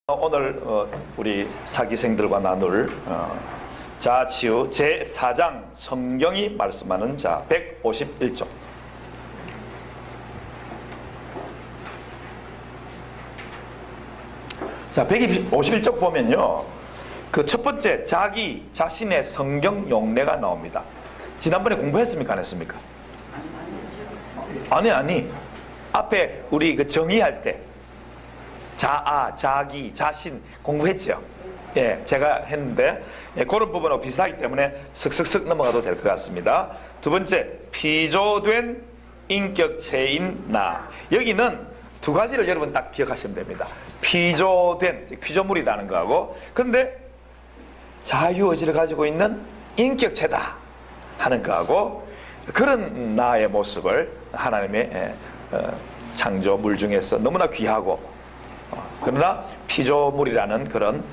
오늘 우리 사기생들과 나눌 자치유 제4장 성경이 말씀하는 자 151쪽. 자 151쪽 보면요, 그 첫 번째 자기 자신의 성경 용례가 나옵니다. 지난번에 공부했습니까? 안 했습니까? 아니 앞에 우리 그 정의할 때 자기, 자신 공부했죠. 예, 제가 했는데 그런 부분하고 비슷하기 때문에 슥슥슥 넘어가도 될 것 같습니다. 두 번째, 피조된 인격체인 나. 여기는 두 가지를 여러분 딱 기억하시면 됩니다. 피조된, 피조물이라는 거하고, 근데 자유의지를 가지고 있는 인격체다 하는 거하고, 그런 나의 모습을 하나님의 창조물 중에서 너무나 귀하고, 그러나 피조물이라는 그런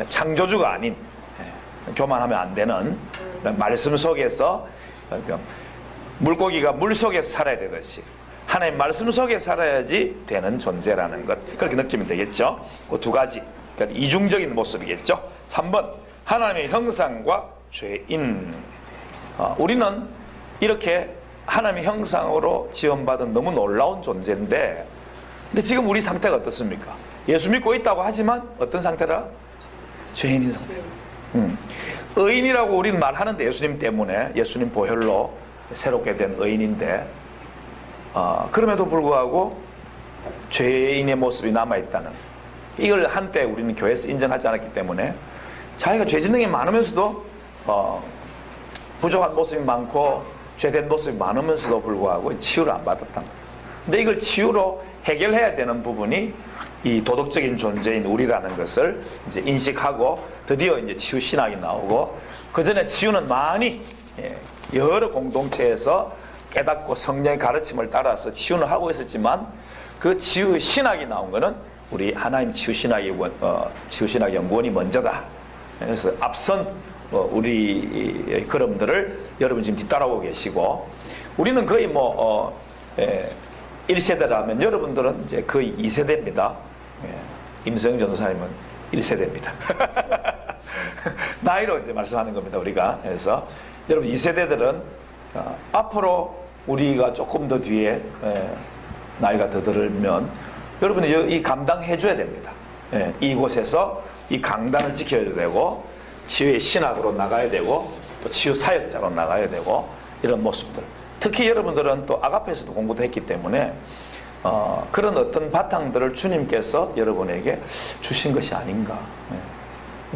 창조주가 아닌, 교만하면 안 되는 말씀 속에서, 물고기가 물 속에서 살아야 되듯이 하나님 말씀 속에 살아야지 되는 존재라는 것, 그렇게 느끼면 되겠죠. 그 두 가지, 그러니까 이중적인 모습이겠죠. 3번, 하나님의 형상과 죄인. 우리는 이렇게 하나님의 형상으로 지원받은 너무 놀라운 존재인데, 근데 지금 우리 상태가 어떻습니까? 예수 믿고 있다고 하지만 어떤 상태라? 죄인인 상태. 의인이라고 우리는 말하는데, 예수님 때문에, 예수님 보혈로 새롭게 된 의인인데, 그럼에도 불구하고 죄인의 모습이 남아있다는, 이걸 한때 우리는 교회에서 인정하지 않았기 때문에 자기가 죄 짓는 게 많으면서도 부족한 모습이 많고 죄된 모습이 많으면서도 불구하고 치유를 안 받았다. 근데 이걸 치유로 해결해야 되는 부분이 이 도덕적인 존재인 우리라는 것을 이제 인식하고, 드디어 이제 치유 신학이 나오고, 그 전에 치유는 많이 여러 공동체에서 깨닫고 성령의 가르침을 따라서 치유는 하고 있었지만, 그 치유 신학이 나온 거는 우리 하나님 치유 신학 연구원이 먼저다. 그래서 앞선 우리 걸음들을 여러분 지금 뒤따라오고 계시고, 우리는 거의 1세대라면 여러분들은 이제 거의 2세대입니다. 임성영 전도사님은 1세대입니다. 나이로 이제 말씀하는 겁니다, 우리가. 그래서 여러분 2세대들은 앞으로 우리가 조금 더 뒤에 나이가 더 들면 여러분이 이 감당해 줘야 됩니다. 이곳에서 이 강단을 지켜야 되고, 치유의 신학으로 나가야 되고, 또 치유 사역자로 나가야 되고, 이런 모습들. 특히 여러분들은 또 아가페에서도 공부도 했기 때문에 그런 어떤 바탕들을 주님께서 여러분에게 주신 것이 아닌가.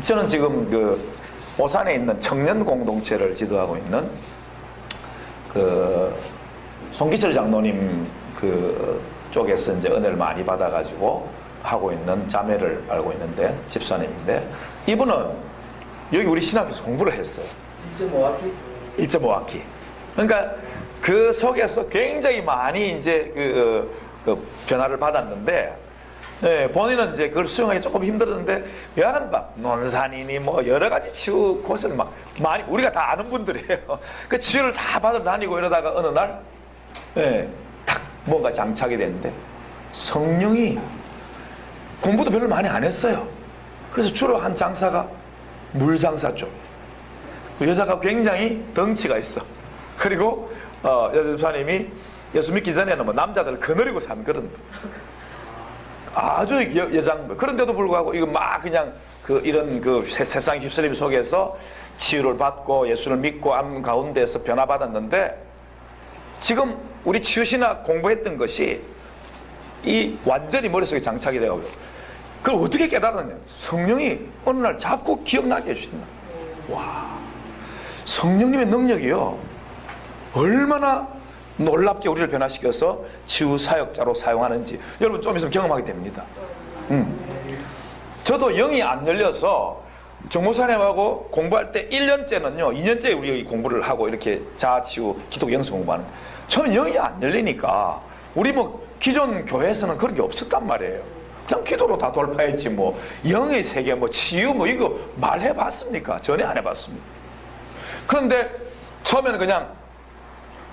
저는 지금 그 오산에 있는 청년 공동체를 지도하고 있는 그 송기철 장로님 그 쪽에서 이제 은혜를 많이 받아가지고 하고 있는 자매를 알고 있는데, 집사님인데, 이분은 여기 우리 신학교에서 공부를 했어요. 1.5학기? 1.5학기. 그러니까 그 속에서 굉장히 많이 이제 그 변화를 받았는데, 본인은 이제 그걸 수용하기 조금 힘들었는데, 여하간 막 논산이니 뭐 여러 가지 치유 곳을 막 많이, 우리가 다 아는 분들이에요. 그 치유를 다 받으러 다니고 이러다가 어느 날, 딱 뭔가 장착이 됐는데, 성령이, 공부도 별로 많이 안 했어요. 그래서 주로 한 장사가 물장사 쪽. 여자가 굉장히 덩치가 있어. 그리고 여자집사님이 예수 믿기 전에는 뭐 남자들을 거느리고 산 그런 아주 여장. 그런데도 불구하고 이거 막 그냥 이런 세상 휩쓸림 속에서 치유를 받고 예수를 믿고 하는 가운데서 변화받았는데, 지금 우리 치유신학 공부했던 것이 이 완전히 머릿속에 장착이 되고, 그걸 어떻게 깨달았냐? 성령이 어느 날 자꾸 기억나게 해주신다. 와, 성령님의 능력이요, 얼마나 놀랍게 우리를 변화시켜서 치유 사역자로 사용하는지 여러분 좀 있으면 경험하게 됩니다. 저도 영이 안 열려서 정모사님하고 공부할 때 1년째는요, 2년째 우리 공부를 하고 이렇게 자아치유 기독 영성 공부하는, 저는 영이 안 열리니까, 우리 뭐 기존 교회에서는 그런 게 없었단 말이에요. 그냥 기도로 다 돌파했지, 뭐 영의 세계, 뭐 치유, 뭐 이거 말해봤습니까? 전혀 안 해봤습니다. 그런데 처음에는 그냥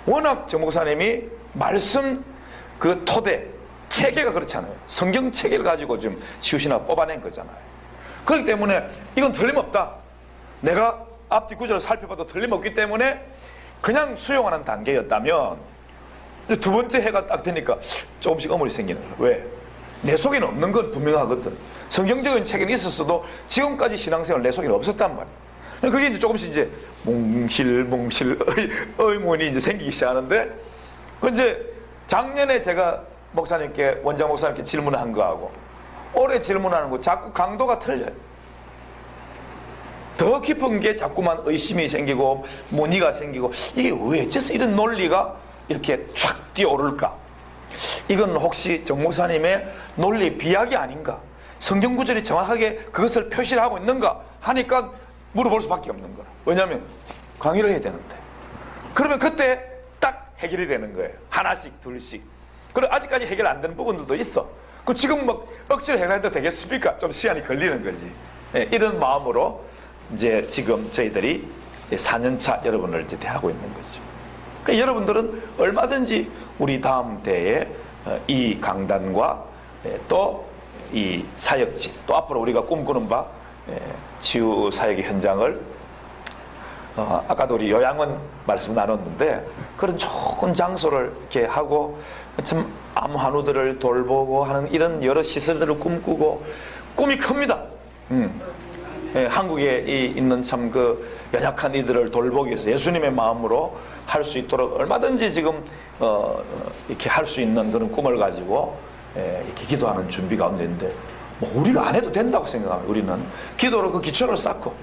워낙 정 목사님이 말씀 그 토대, 체계가 그렇잖아요. 성경 체계를 가지고 지금 치유신학 뽑아낸 거잖아요. 그렇기 때문에 이건 틀림없다. 내가 앞뒤 구절을 살펴봐도 틀림없기 때문에 그냥 수용하는 단계였다면 두 번째 해가 딱 되니까 조금씩 어물이 생기는 거예요. 왜? 내 속에는 없는 건 분명하거든. 성경적인 체계는 있었어도 지금까지 신앙생활 내 속에는 없었단 말이에요. 그게 이제 조금씩 이제 몽실몽실 의문이 이제 생기기 시작하는데, 그 이제 작년에 제가 목사님께, 원장 목사님께 질문을 한 거하고 올해 질문하는 거 자꾸 강도가 틀려요. 더 깊은 게 자꾸만 의심이 생기고 문의가 생기고, 이게 왜 어째서 이런 논리가 이렇게 촥 뛰어오를까? 이건 혹시 정 목사님의 논리 비약이 아닌가? 성경 구절이 정확하게 그것을 표시를 하고 있는가? 하니까 물어볼 수밖에 없는 거라. 왜냐하면 강의를 해야 되는데. 그러면 그때 딱 해결이 되는 거예요. 하나씩 둘씩. 그리고 아직까지 해결 안 되는 부분들도 있어. 그 지금 막 억지로 해결해도 되겠습니까? 좀 시간이 걸리는 거지. 네, 이런 마음으로 이제 지금 저희들이 4년차 여러분을 이제 대하고 있는 거죠. 그러니까 여러분들은 얼마든지 우리 다음 대에 이 강단과 또 이 사역지, 또 앞으로 우리가 꿈꾸는 바 치유 사역의 현장을 아까도 우리 요양원 말씀 나눴는데, 그런 좋은 장소를 이렇게 하고 참 암환우들을 돌보고 하는 이런 여러 시설들을 꿈꾸고, 꿈이 큽니다. 한국에 있는 참 그 연약한 이들을 돌보기 위해서 예수님의 마음으로 할 수 있도록 얼마든지 지금 이렇게 할 수 있는 그런 꿈을 가지고 이렇게 기도하는 준비 가운데 있는데, 뭐 우리가 안 해도 된다고 생각합니다. 우리는 기도로 그 기초를 쌓고,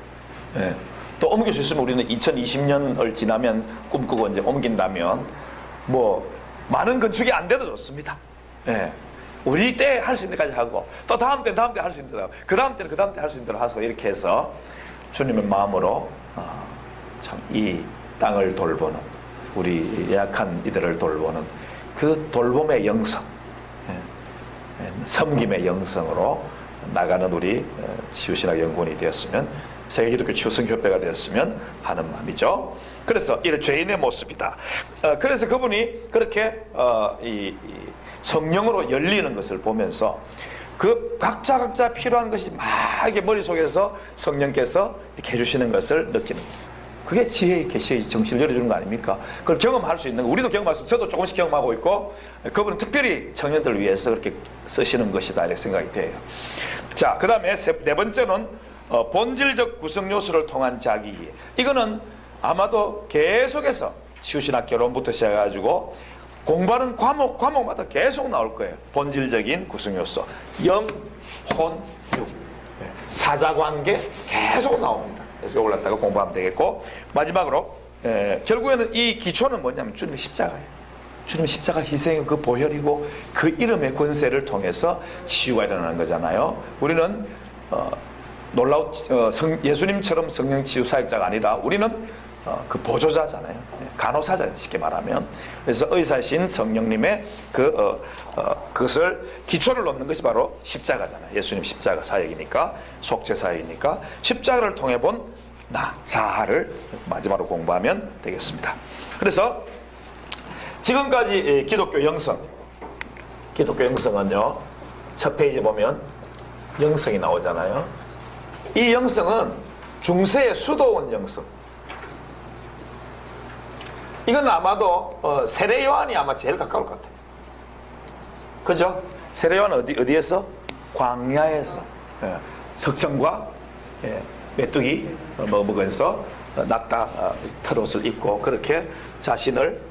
또 옮길 수 있으면 우리는 2020년을 지나면 꿈꾸고 이제 옮긴다면 뭐 많은 건축이 안 돼도 좋습니다. 우리 때 할 수 있는 데까지 하고, 또 다음 때 할 수 있는 대로 하고, 그 다음 때는 할 수 있는 대로 하고, 이렇게 해서 주님의 마음으로 참 이 땅을 돌보는, 우리 약한 이들을 돌보는 그 돌봄의 영성, 섬김의 영성으로 나가는 우리 치유신학 연구원이 되었으면, 세계기독교 치유성협회가 되었으면 하는 마음이죠. 그래서 이런 죄인의 모습이다. 그래서 그분이 그렇게 이 성령으로 열리는 것을 보면서 그 각자 필요한 것이 막 이렇게 머릿속에서 성령께서 이렇게 해주시는 것을 느끼는 거예요. 그게 지혜의 계시의 정신을 열어주는 거 아닙니까? 그걸 경험할 수 있는 거, 우리도 경험할 수, 저도 조금씩 경험하고 있고, 그분은 특별히 청년들을 위해서 그렇게 쓰시는 것이다 이렇게 생각이 돼요. 자, 그 다음에 네 번째는 본질적 구성 요소를 통한 자기이해. 이거는 아마도 계속해서 치유신학 결혼부터 시작해가지고 공부하는 과목마다 계속 나올 거예요. 본질적인 구성 요소, 영, 혼, 육, 사자관계 계속 나옵니다. 그래서 이걸 갖다가 공부하면 되겠고, 마지막으로 결국에는 이 기초는 뭐냐면 주님의 십자가예요. 주님의 십자가 희생의 그 보혈이고 그 이름의 권세를 통해서 치유가 일어나는 거잖아요. 우리는 놀라운 예수님처럼 성령 치유 사역자가 아니라 우리는 그 보조자잖아요. 간호사잖아요, 쉽게 말하면. 그래서 의사신 성령님의 그것을 기초를 놓는 것이 바로 십자가잖아요. 예수님 십자가 사역이니까, 속죄 사역이니까 십자가를 통해 본 자아를 마지막으로 공부하면 되겠습니다. 그래서 지금까지 기독교 영성은요, 첫 페이지 보면 영성이 나오잖아요. 이 영성은 중세의 수도원 영성. 이건 아마도 세례 요한이 아마 제일 가까울 것 같아요. 그죠? 세례 요한은 어디에서? 광야에서 석청과 메뚜기 먹으면서 낙타 털옷을 입고 그렇게 자신을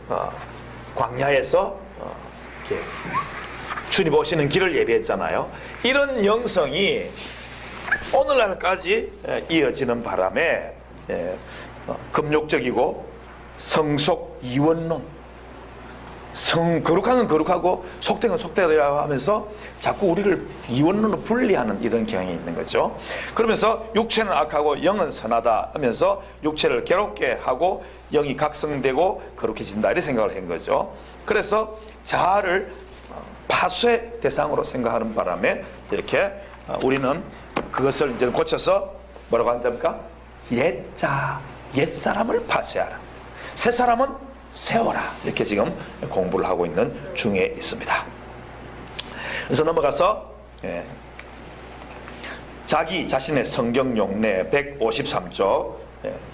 광야에서 이렇게 주님 오시는 길을 예비했잖아요. 이런 영성이 오늘날까지 이어지는 바람에 금욕적이고 성속 이원론, 거룩한 건 거룩하고 속된 건 속되어야 하면서 자꾸 우리를 이원론으로 분리하는 이런 경향이 있는 거죠. 그러면서 육체는 악하고 영은 선하다 하면서 육체를 괴롭게 하고 영이 각성되고 거룩해진다 이렇게 생각을 한 거죠. 그래서 자아를 파쇄 대상으로 생각하는 바람에 이렇게 우리는 그것을 이제 고쳐서 뭐라고 한답니까? 옛사람을 파쇄하라, 새 사람은 세워라, 이렇게 지금 공부를 하고 있는 중에 있습니다. 그래서 넘어가서 자기 자신의 성경 용례 153조,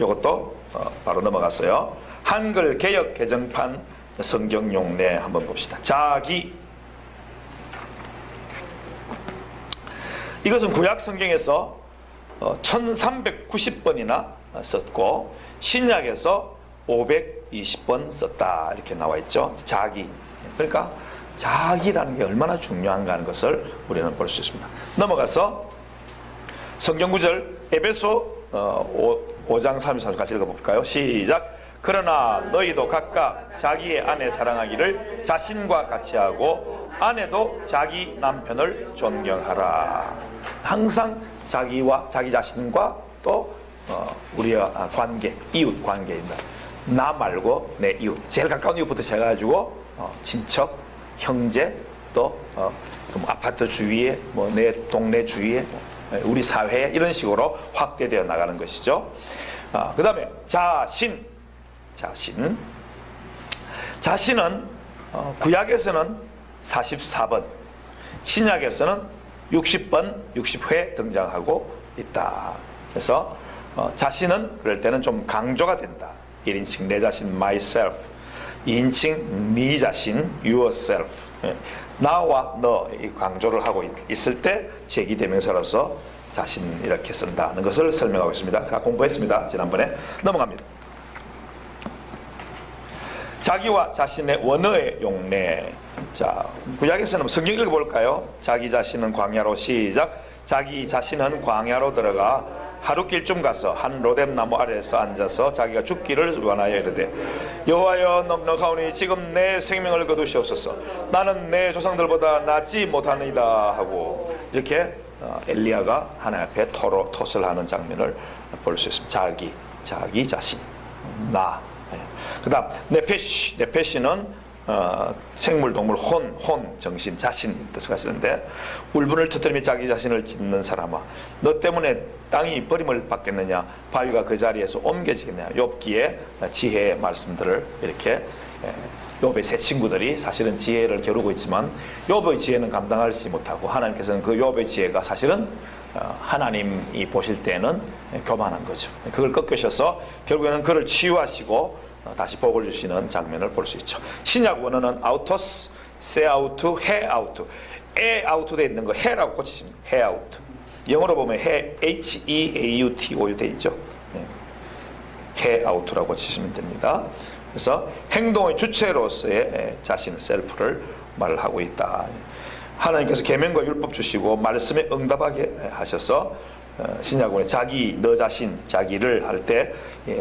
이것도 바로 넘어갔어요. 한글 개역 개정판 성경 용례 한번 봅시다. 자기, 이것은 구약 성경에서 1390번이나 썼고 신약에서 520번 썼다 이렇게 나와 있죠. 자기, 그러니까 자기라는 게 얼마나 중요한가 하는 것을 우리는 볼 수 있습니다. 넘어가서 성경 구절 에베소 5장 33절 같이 읽어볼까요? 시작. 그러나 너희도 각각 자기의 아내 사랑하기를 자신과 같이 하고 아내도 자기 남편을 존경하라. 항상 자기와 자기 자신과 또 우리의 관계, 이웃 관계입니다. 나 말고 내 이웃, 제일 가까운 이웃부터 시작해가지고 친척, 형제, 또 아파트 주위에, 뭐 내 동네 주위에, 우리 사회에 이런 식으로 확대되어 나가는 것이죠. 그 다음에 자신은 구약에서는 44번, 신약에서는 60번, 60회 등장하고 있다. 그래서 자신은 그럴 때는 좀 강조가 된다. 1인칭 내 자신 myself, 2인칭 네 자신 yourself, 나와 너 강조를 하고 있을 때 제기대명사로서 자신 이렇게 쓴다는 것을 설명하고 있습니다. 공부했습니다. 지난번에. 넘어갑니다. 자기와 자신의 원어의 용례. 자, 구약에서는 성경 읽어볼까요? 자기 자신은 광야로, 시작. 자기 자신은 광야로 들어가 하룻길쯤 가서 한 로뎀 나무 아래에서 앉아서 자기가 죽기를 원하여 이르되 여호와여 넉넉하오니 지금 내 생명을 거두시옵소서. 나는 내 조상들보다 낫지 못하니이다 하고 이렇게 엘리야가 하나님 앞에 토스를 하는 장면을 볼 수 있습니다. 자기 자신, 나. 그 다음 네페시는 생물, 동물, 혼, 정신, 자신 뜻을 가시는데 울분을 터뜨리며 자기 자신을 찢는 사람아 너 때문에 땅이 버림을 받겠느냐 바위가 그 자리에서 옮겨지겠느냐. 욥기의 지혜의 말씀들을 이렇게 욥의 세 친구들이 사실은 지혜를 겨루고 있지만 욥의 지혜는 감당하지 못하고 하나님께서는 그 욥의 지혜가 사실은 하나님이 보실 때는 교만한 거죠. 그걸 꺾으셔서 결국에는 그를 치유하시고 다시 복을 주시는 장면을 볼 수 있죠. 신약 원어는 아우토스, 세아우트, 해아우트. 에아우트 되어 있는 거 해라고 고치십니다. 해아우트. 영어로 보면 H-E-A-U-T-O 되어 있죠. 해아우트라고 고치시면 됩니다. 그래서 행동의 주체로서의 자신, 셀프를 말하고 있다. 하나님께서 계명과 율법 주시고 말씀에 응답하게 하셔서 신약원에 자기, 너 자신, 자기를 할 때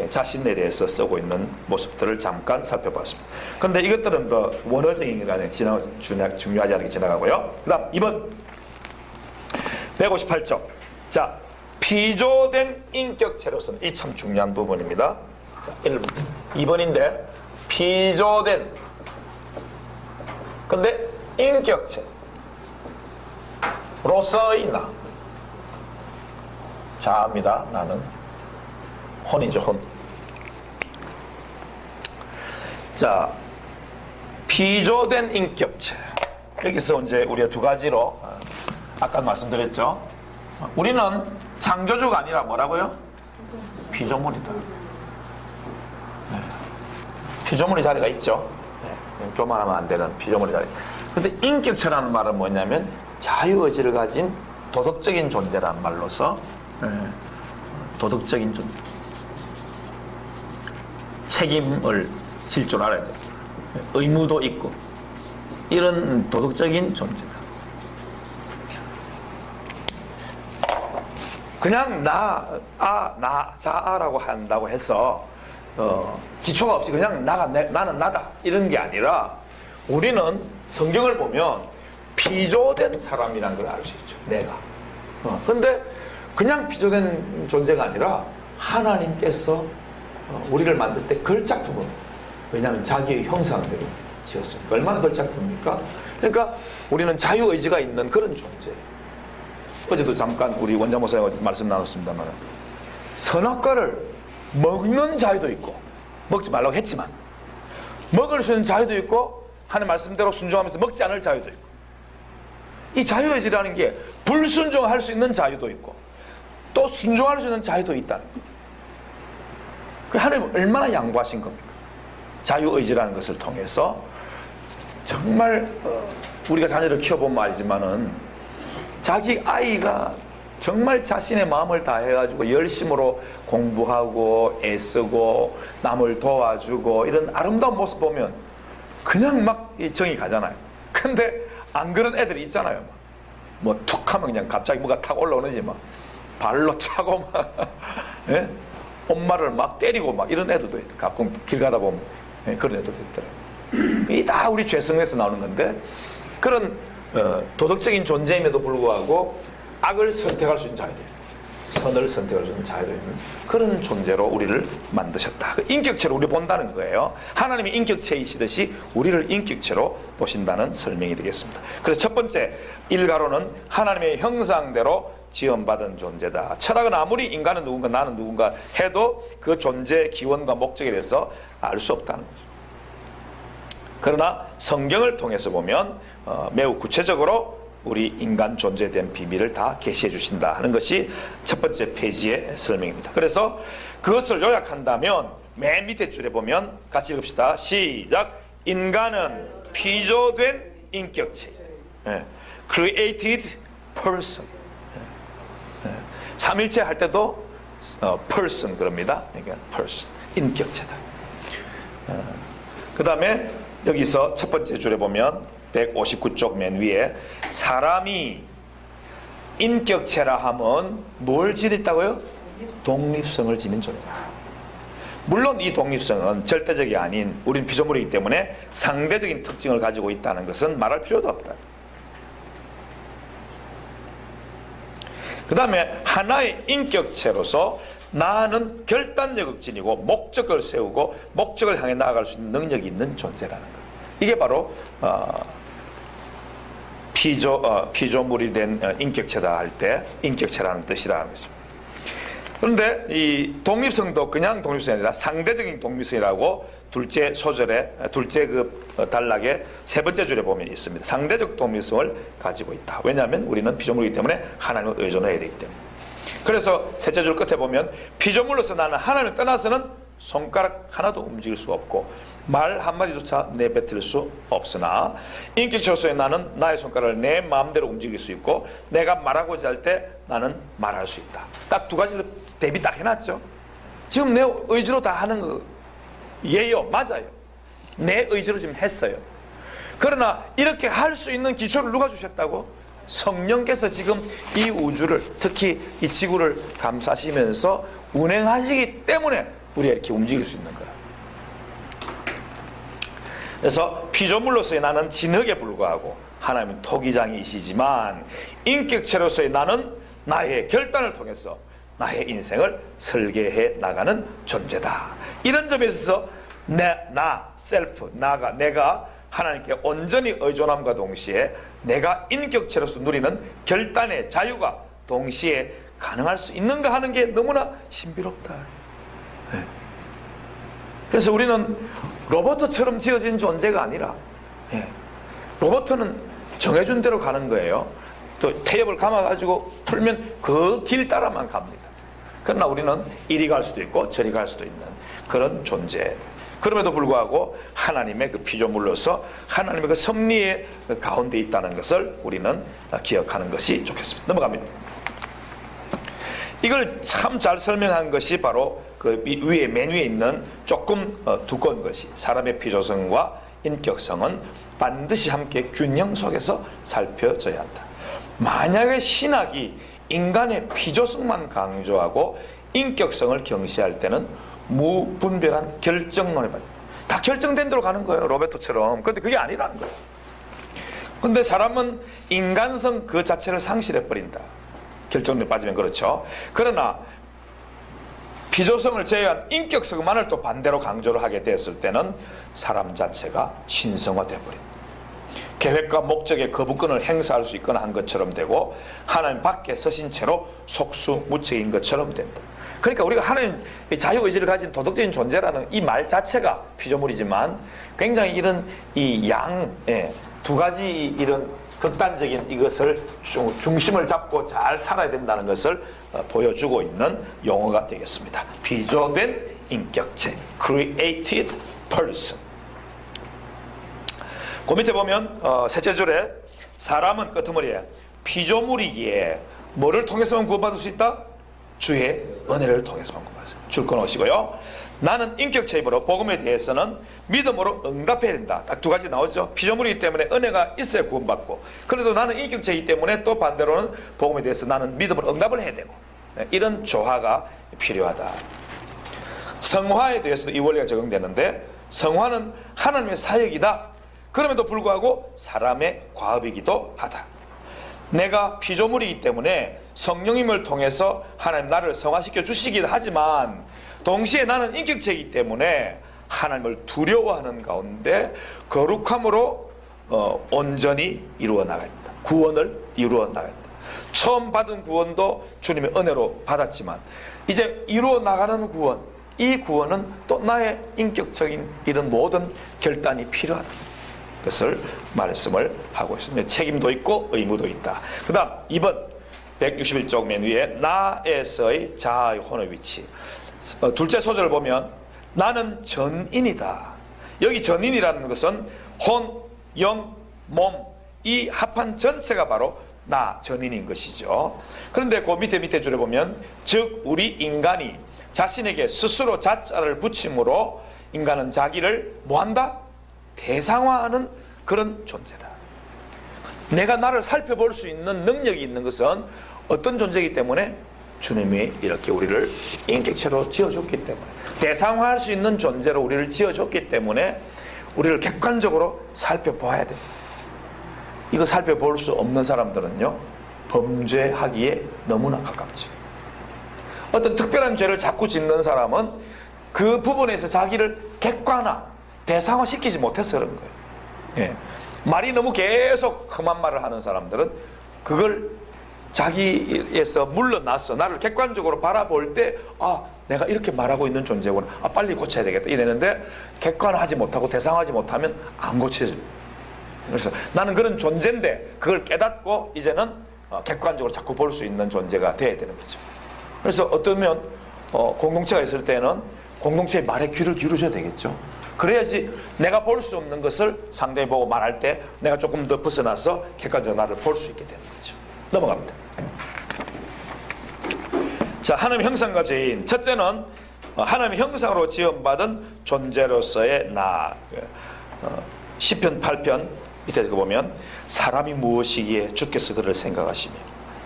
자신에 대해서 쓰고 있는 모습들을 잠깐 살펴봤습니다. 그런데 이것들은 더 원어적인 게 중요하지 않게 지나가고요. 그 다음 2번 158쪽. 자, 피조된 인격체로서는 이 참 중요한 부분입니다. 자, 2번인데 피조된, 근데 인격체로서의 나. 자입니다. 나는 혼이죠. 혼. 자, 피조된 인격체. 여기서 이제 우리가 두 가지로 아까 말씀드렸죠. 우리는 창조주가 아니라 뭐라고요? 피조물이다. 네. 피조물의 자리가 있죠. 네. 교만하면 안 되는 피조물의 자리. 근데 인격체라는 말은 뭐냐면 자유의지를 가진 도덕적인 존재라는 말로서 도덕적인 존재, 책임을 질 줄 알아야 돼. 의무도 있고 이런 도덕적인 존재다. 그냥 자아라고 한다고 해서 기초가 없이 그냥 나는 나다 이런 게 아니라 우리는 성경을 보면 피조된 사람이라는 걸 알 수 있죠. 내가. 근데 그냥 피조된 존재가 아니라 하나님께서 우리를 만들 때 걸작품을, 왜냐하면 자기의 형상대로 지었습니다. 얼마나 걸작품입니까? 그러니까 우리는 자유의지가 있는 그런 존재. 어제도 잠깐 우리 원장 목사님 말씀 나눴습니다만 선악과를 먹는 자유도 있고 먹지 말라고 했지만 먹을 수 있는 자유도 있고 하나님 말씀대로 순종하면서 먹지 않을 자유도 있고 이 자유의지라는 게 불순종할 수 있는 자유도 있고 또 순종할 수 있는 자유도 있다는 거예요. 그 하나님 얼마나 양보하신 겁니까? 자유의지라는 것을 통해서 정말 우리가 자녀를 키워보면 알지만은 자기 아이가 정말 자신의 마음을 다해가지고 열심으로 공부하고 애쓰고 남을 도와주고 이런 아름다운 모습 보면 그냥 막 정이 가잖아요. 근데 안 그런 애들이 있잖아요. 뭐 툭 하면 그냥 갑자기 뭐가 탁 올라오는지 막 발로 차고 막 예? 엄마를 막 때리고 막 이런 애들도 있고 가끔 길 가다 보면 예, 그런 애들도 있더라고요. 이 다 우리 죄성에서 나오는 건데 그런 도덕적인 존재임에도 불구하고 악을 선택할 수 있는 자유들, 선을 선택할 수 있는 자유도 있는 그런 존재로 우리를 만드셨다. 그 인격체로 우리 본다는 거예요. 하나님이 인격체이시듯이 우리를 인격체로 보신다는 설명이 되겠습니다. 그래서 첫 번째 일가로는 하나님의 형상대로 지음받은 존재다. 철학은 아무리 인간은 누군가 나는 누군가 해도 그 존재의 기원과 목적에 대해서 알 수 없다는 거죠. 그러나 성경을 통해서 보면 매우 구체적으로 우리 인간 존재에 대한 비밀을 다 계시해 주신다 하는 것이 첫 번째 페이지의 설명입니다. 그래서 그것을 요약한다면 맨 밑에 줄에 보면 같이 읽읍시다. 시작. 인간은 피조된 인격체, created person. 삼일체 할 때도 person 그럽니다. 그러니까 person, 인격체다. 그 다음에 여기서 첫 번째 줄에 보면 159쪽 맨 위에 사람이 인격체라 하면 뭘 지녔다고요? 독립성을 지닌 존재다. 물론 이 독립성은 절대적이 아닌 우리는 피조물이기 때문에 상대적인 특징을 가지고 있다는 것은 말할 필요도 없다. 그 다음에 하나의 인격체로서 나는 결단력을 지니고 목적을 세우고 목적을 향해 나아갈 수 있는 능력이 있는 존재라는 것. 이게 바로 피조물이 된 인격체다 할 때 인격체라는 뜻이라는 거죠. 그런데 이 독립성도 그냥 독립성이 아니라 상대적인 독립성이라고 둘째 소절에 둘째 그 단락의 세 번째 줄에 보면 있습니다. 상대적 독립성을 가지고 있다. 왜냐하면 우리는 피조물이기 때문에 하나님을 의존해야 되기 때문에. 그래서 셋째 줄 끝에 보면 피조물로서 나는 하나님을 떠나서는 손가락 하나도 움직일 수 없고 말 한마디조차 내뱉을 수 없으나 인격체로서의 나는 나의 손가락을 내 마음대로 움직일 수 있고 내가 말하고자 할 때 나는 말할 수 있다. 딱 두 가지를 대비 딱 해놨죠. 지금 내 의지로 다 하는 거 예요. 맞아요. 내 의지로 지금 했어요. 그러나 이렇게 할 수 있는 기초를 누가 주셨다고? 성령께서 지금 이 우주를 특히 이 지구를 감싸시면서 운행하시기 때문에 우리가 이렇게 움직일 수 있는 거야. 그래서 피조물로서의 나는 진흙에 불과하고 하나님은 토기장이시지만 인격체로서의 나는 나의 결단을 통해서 나의 인생을 설계해 나가는 존재다. 이런 점에 있어서 셀프, 내가 하나님께 온전히 의존함과 동시에 내가 인격체로서 누리는 결단의 자유가 동시에 가능할 수 있는가 하는 게 너무나 신비롭다. 네. 그래서 우리는 로봇처럼 지어진 존재가 아니라 로봇은 정해준 대로 가는 거예요. 또 태엽을 감아가지고 풀면 그 길 따라만 갑니다. 그러나 우리는 이리 갈 수도 있고 저리 갈 수도 있는 그런 존재. 그럼에도 불구하고 하나님의 그 피조물로서 하나님의 그 섭리의 가운데 있다는 것을 우리는 기억하는 것이 좋겠습니다. 넘어갑니다. 이걸 참 잘 설명한 것이 바로 그 위에 맨 위에 있는 조금 두꺼운 것이 사람의 피조성과 인격성은 반드시 함께 균형 속에서 살펴져야 한다. 만약에 신학이 인간의 피조성만 강조하고 인격성을 경시할 때는 무분별한 결정론에 빠져. 다 결정된 대로 가는 거예요. 로베토처럼. 그런데 그게 아니라는 거예요. 그런데 사람은 인간성 그 자체를 상실해버린다. 결정론에 빠지면 그렇죠. 그러나 피조성을 제외한 인격성만을 또 반대로 강조를 하게 되었을 때는 사람 자체가 신성화되어 버립니다. 계획과 목적의 거부권을 행사할 수 있거나 한 것처럼 되고 하나님 밖에 서신 채로 속수무책인 것처럼 된다. 그러니까 우리가 하나님 자유의지를 가진 도덕적인 존재라는 이 말 자체가 피조물이지만 굉장히 이런 이 두 가지 이런 극단적인 이것을 중심을 잡고 잘 살아야 된다는 것을 보여주고 있는 용어가 되겠습니다. 비조된 인격체, created person. 그 밑에 보면 셋째 줄에 사람은 끄트머리에 피조물이기에 뭐를 통해서만 구원받을 수 있다? 주의 은혜를 통해서만 구원받을 수 있다. 줄 끊으시고요. 나는 인격체이므로 복음에 대해서는 믿음으로 응답해야 된다. 딱 두 가지 나오죠. 피조물이기 때문에 은혜가 있어야 구원받고, 그래도 나는 인격체이기 때문에 또 반대로는 복음에 대해서 나는 믿음으로 응답을 해야 되고, 이런 조화가 필요하다. 성화에 대해서도 이 원리가 적용되는데, 성화는 하나님의 사역이다. 그럼에도 불구하고 사람의 과업이기도 하다. 내가 피조물이기 때문에 성령님을 통해서 하나님 나를 성화시켜 주시긴 하지만, 동시에 나는 인격체이기 때문에 하나님을 두려워하는 가운데 거룩함으로 온전히 이루어 나갑니다. 구원을 이루어 나갑니다. 처음 받은 구원도 주님의 은혜로 받았지만 이제 이루어 나가는 구원, 이 구원은 또 나의 인격적인 이런 모든 결단이 필요하다. 그것을 말씀을 하고 있습니다. 책임도 있고 의무도 있다. 그 다음 2번 161쪽 맨 위에 나에서의 자아의 혼의 위치. 둘째 소절을 보면 나는 전인이다. 여기 전인이라는 것은 혼, 영, 몸, 이 합한 전체가 바로 나 전인인 것이죠. 그런데 그 밑에 줄에 보면 즉 우리 인간이 자신에게 스스로 자자를 붙임으로 인간은 자기를 뭐한다? 대상화하는 그런 존재다. 내가 나를 살펴볼 수 있는 능력이 있는 것은 어떤 존재이기 때문에 주님이 이렇게 우리를 인격체로 지어줬기 때문에, 대상화할 수 있는 존재로 우리를 지어줬기 때문에 우리를 객관적으로 살펴봐야 돼. 이거 살펴볼 수 없는 사람들은요, 범죄하기에 너무나 가깝죠. 어떤 특별한 죄를 자꾸 짓는 사람은 그 부분에서 자기를 객관화, 대상화시키지 못해서 그런 거예요. 예. 말이 너무 계속 험한 말을 하는 사람들은 그걸 자기에서 물러나서 나를 객관적으로 바라볼 때, 내가 이렇게 말하고 있는 존재구나, 빨리 고쳐야 되겠다 이랬는데, 객관화하지 못하고 대상화하지 못하면 안 고쳐져요. 그래서 나는 그런 존재인데 그걸 깨닫고 이제는 객관적으로 자꾸 볼 수 있는 존재가 돼야 되는 거죠. 그래서 어쩌면 공동체가 있을 때는 공동체의 말에 귀를 기울여줘야 되겠죠. 그래야지 내가 볼 수 없는 것을 상대히 보고 말할 때 내가 조금 더 벗어나서 객관적으로 나를 볼 수 있게 되는 거죠. 넘어갑니다. 자, 하나님의 형상과 죄인. 첫째는 하나님의 형상으로 지음받은 존재로서의 나. 시편 8편 밑에 보면 사람이 무엇이기에 주께서 그를 생각하시며,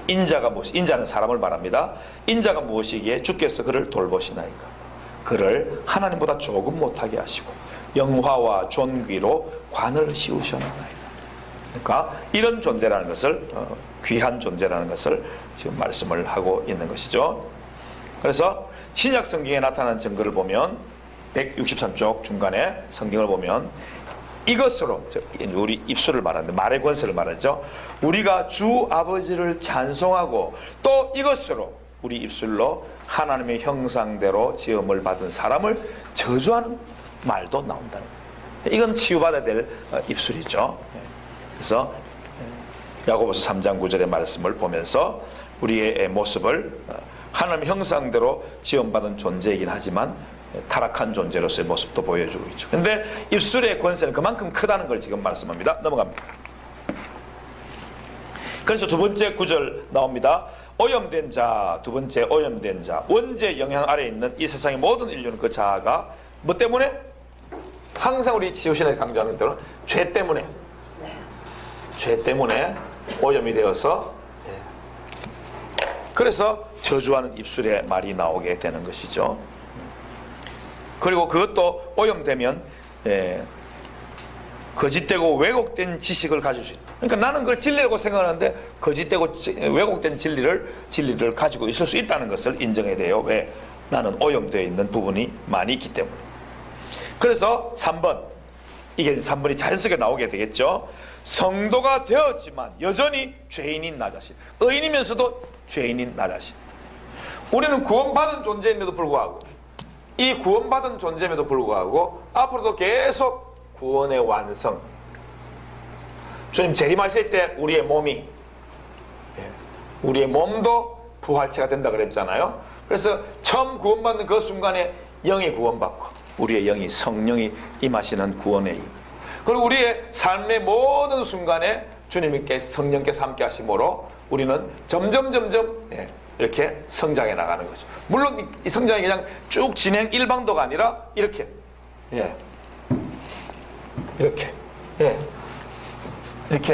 인자가 무엇이, 인자는 사람을 말합니다. 인자가 무엇이기에 주께서 그를 돌보시나이까. 그를 하나님보다 조금 못하게 하시고 영화와 존귀로 관을 씌우셨나이다. 그러니까 이런 존재라는 것을, 귀한 존재라는 것을 지금 말씀을 하고 있는 것이죠. 그래서 신약 성경에 나타난 증거를 보면 163쪽 중간에 성경을 보면 이것으로, 우리 입술을 말하는데 말의 권세를 말하죠. 우리가 주 아버지를 찬송하고 또 이것으로 우리 입술로 하나님의 형상대로 지음을 받은 사람을 저주하는 말도 나온다는 거예요. 이건 치유받아야 될 입술이죠. 그래서 야고보서 3장 9절의 말씀을 보면서 우리의 모습을 하나님의 형상대로 지음받은 존재이긴 하지만 타락한 존재로서의 모습도 보여주고 있죠. 근데 입술의 권세는 그만큼 크다는 걸 지금 말씀합니다. 넘어갑니다. 그래서 두 번째 구절 나옵니다. 오염된 자, 두 번째 오염된 자, 원죄 영향 아래에 있는 이 세상의 모든 인류는 그 자아가 뭐 때문에? 항상 우리 지우신에 강조하는 대로 죄 때문에, 죄 때문에 오염이 되어서, 그래서 저주하는 입술의 말이 나오게 되는 것이죠. 그리고 그것도 오염되면 거짓되고 왜곡된 지식을 가질 수 있다. 그러니까 나는 그걸 진리라고 생각하는데 거짓되고 왜곡된 진리를 가지고 있을 수 있다는 것을 인정해야 돼요. 왜? 나는 오염되어 있는 부분이 많이 있기 때문에. 그래서 3번, 이게 3번이 자연스럽게 나오게 되겠죠. 성도가 되었지만 여전히 죄인인 나 자신, 의인이면서도 죄인인 나 자신. 우리는 구원받은 존재임에도 불구하고, 이 구원받은 존재임에도 불구하고 앞으로도 계속 구원의 완성, 주님 재림하실 때 우리의 몸이, 우리의 몸도 부활체가 된다 그랬잖아요. 그래서 처음 구원받는 그 순간에 영이 구원받고 우리의 영이 성령이 임하시는 구원의 일. 그리고 우리의 삶의 모든 순간에 주님께 성령께서 함께 하심으로 우리는 점점 이렇게 성장해 나가는 거죠. 물론 이 성장이 그냥 쭉 진행 일방도가 아니라 이렇게 이렇게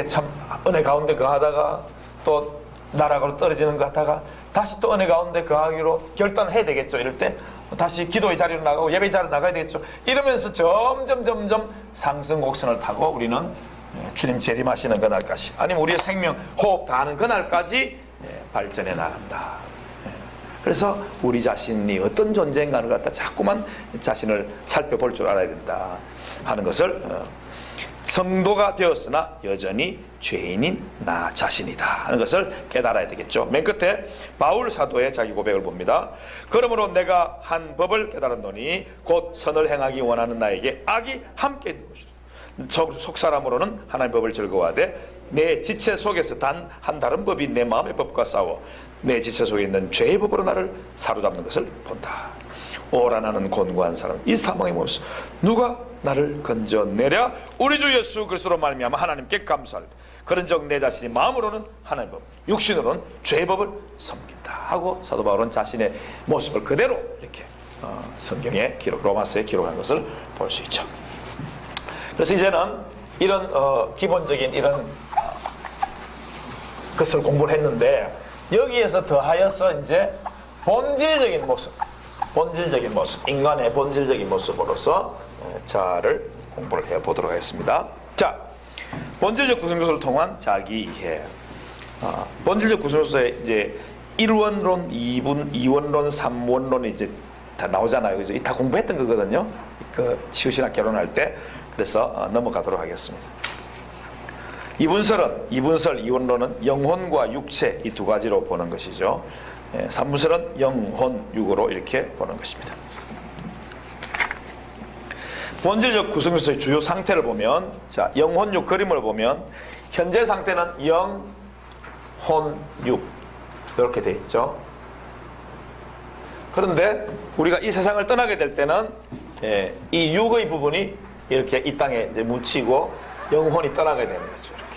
참 은혜 가운데 거하다가 또 나락으로 떨어지는 거 하다가 다시 또 은혜 가운데 거하기로 결단을 해야 되겠죠. 이럴 때 다시 기도의 자리로 나가고 예배의 자리로 나가야 되겠죠. 이러면서 점점 상승 곡선을 타고 우리는 주님 재림하시는 그날까지, 아니면 우리의 생명 호흡 다하는 그날까지 발전해 나간다. 그래서 우리 자신이 어떤 존재인가를 갖다 자꾸만 자신을 살펴볼 줄 알아야 된다 하는 것을, 성도가 되었으나 여전히 죄인인 나 자신이다 하는 것을 깨달아야 되겠죠. 맨 끝에 바울 사도의 자기 고백을 봅니다. 그러므로 내가 한 법을 깨달았노니 곧 선을 행하기 원하는 나에게 악이 함께 있는 것이다. 속사람으로는 하나님의 법을 즐거워하되 내 지체 속에서 단 한 다른 법이 내 마음의 법과 싸워 내 지체 속에 있는 죄의 법으로 나를 사로잡는 것을 본다. 오라 나는 곤고한 사람, 이 사망의 몸에서 누가 나를 건져내랴? 우리 주 예수 그리스도로 말미암아 하나님께 감사하리. 그런즉 내 자신이 마음으로는 하나님의 법, 육신으로는 죄의 법을 섬긴다 하고 사도 바울은 자신의 모습을 그대로 이렇게 성경에 로마서에 기록한 것을 볼 수 있죠. 그래서 이제는 이런 기본적인 이런 것을 공부를 했는데, 여기에서 더하여서 이제 본질적인 모습, 인간의 본질적인 모습으로서 자아를 공부를 해보도록 하겠습니다. 자, 본질적 구성 요소를 통한 자기 이해. 본질적 구성 요소에 이제 1원론, 2원론, 3원론이 이제 다 나오잖아요. 그죠? 다 공부했던 거거든요. 그 치유신학 결혼할 때. 그래서 넘어가도록 하겠습니다. 이분설, 이원론은 영혼과 육체 이 두 가지로 보는 것이죠. 삼분설은 영혼, 육으로 이렇게 보는 것입니다. 본질적 구성요소의 주요 상태를 보면, 자, 영혼, 육 그림을 보면 현재 상태는 영, 혼, 육 이렇게 돼 있죠. 그런데 우리가 이 세상을 떠나게 될 때는 이 육의 부분이 이렇게 이 땅에 이제 묻히고 영혼이 떠나게 되는 거죠. 이렇게.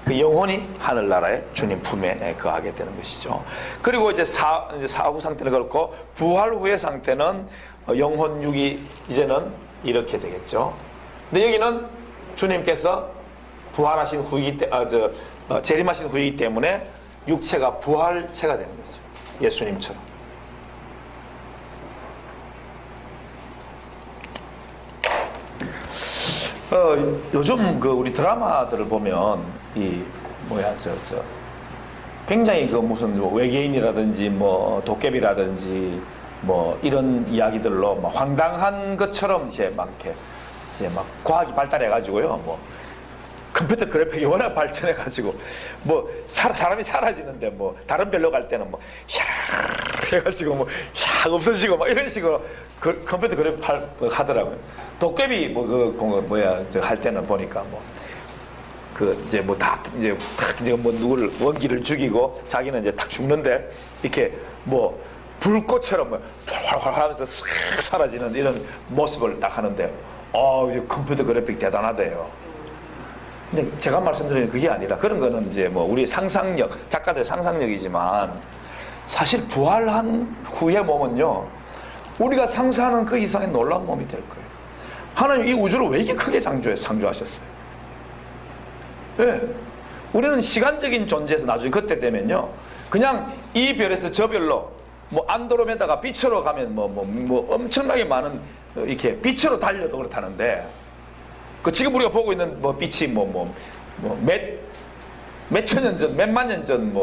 그 영혼이 하늘나라의 주님 품에 거하게 되는 것이죠. 그리고 이제 사후 상태는 그렇고, 부활 후의 상태는 영혼 육이 이제는 이렇게 되겠죠. 근데 여기는 주님께서 부활하신 후이기 재림하신 후이기 때문에 육체가 부활체가 되는 거죠. 예수님처럼. 요즘 그 우리 드라마들을 보면 굉장히 그 무슨 외계인이라든지 뭐 도깨비라든지 뭐 이런 이야기들로 막 황당한 것처럼 이제 막 과학이 발달해가지고요. 뭐 컴퓨터 그래픽이 워낙 발전해가지고 뭐 사람이 사라지는데 뭐 다른 별로 갈 때는 뭐 해가지고 뭐 없어지고 막 이런 식으로 컴퓨터 그래픽 하더라고요. 도깨비 할 때는 보니까 누구를 원기를 죽이고 자기는 이제 탁 죽는데 이렇게 뭐 불꽃처럼 활활 하면서 싹 사라지는 이런 모습을 딱 하는데, 이제 컴퓨터 그래픽 대단하대요. 근데 제가 말씀드리는 그게 아니라, 그런 거는 이제 뭐 우리 상상력, 작가들 상상력이지만 사실 부활한 후의 몸은요, 우리가 상상하는 그 이상의 놀라운 몸이 될 거예요. 하나님 이 우주를 왜 이렇게 크게 창조하셨어요? 네. 우리는 시간적인 존재에서 나중에 그때 되면요, 그냥 이 별에서 저 별로 뭐 안드로메다가 빛으로 가면 뭐 엄청나게 많은 이렇게 빛으로 달려도 그렇다는데, 그 지금 우리가 보고 있는 뭐 빛이 몇 천년 전, 몇만 년 전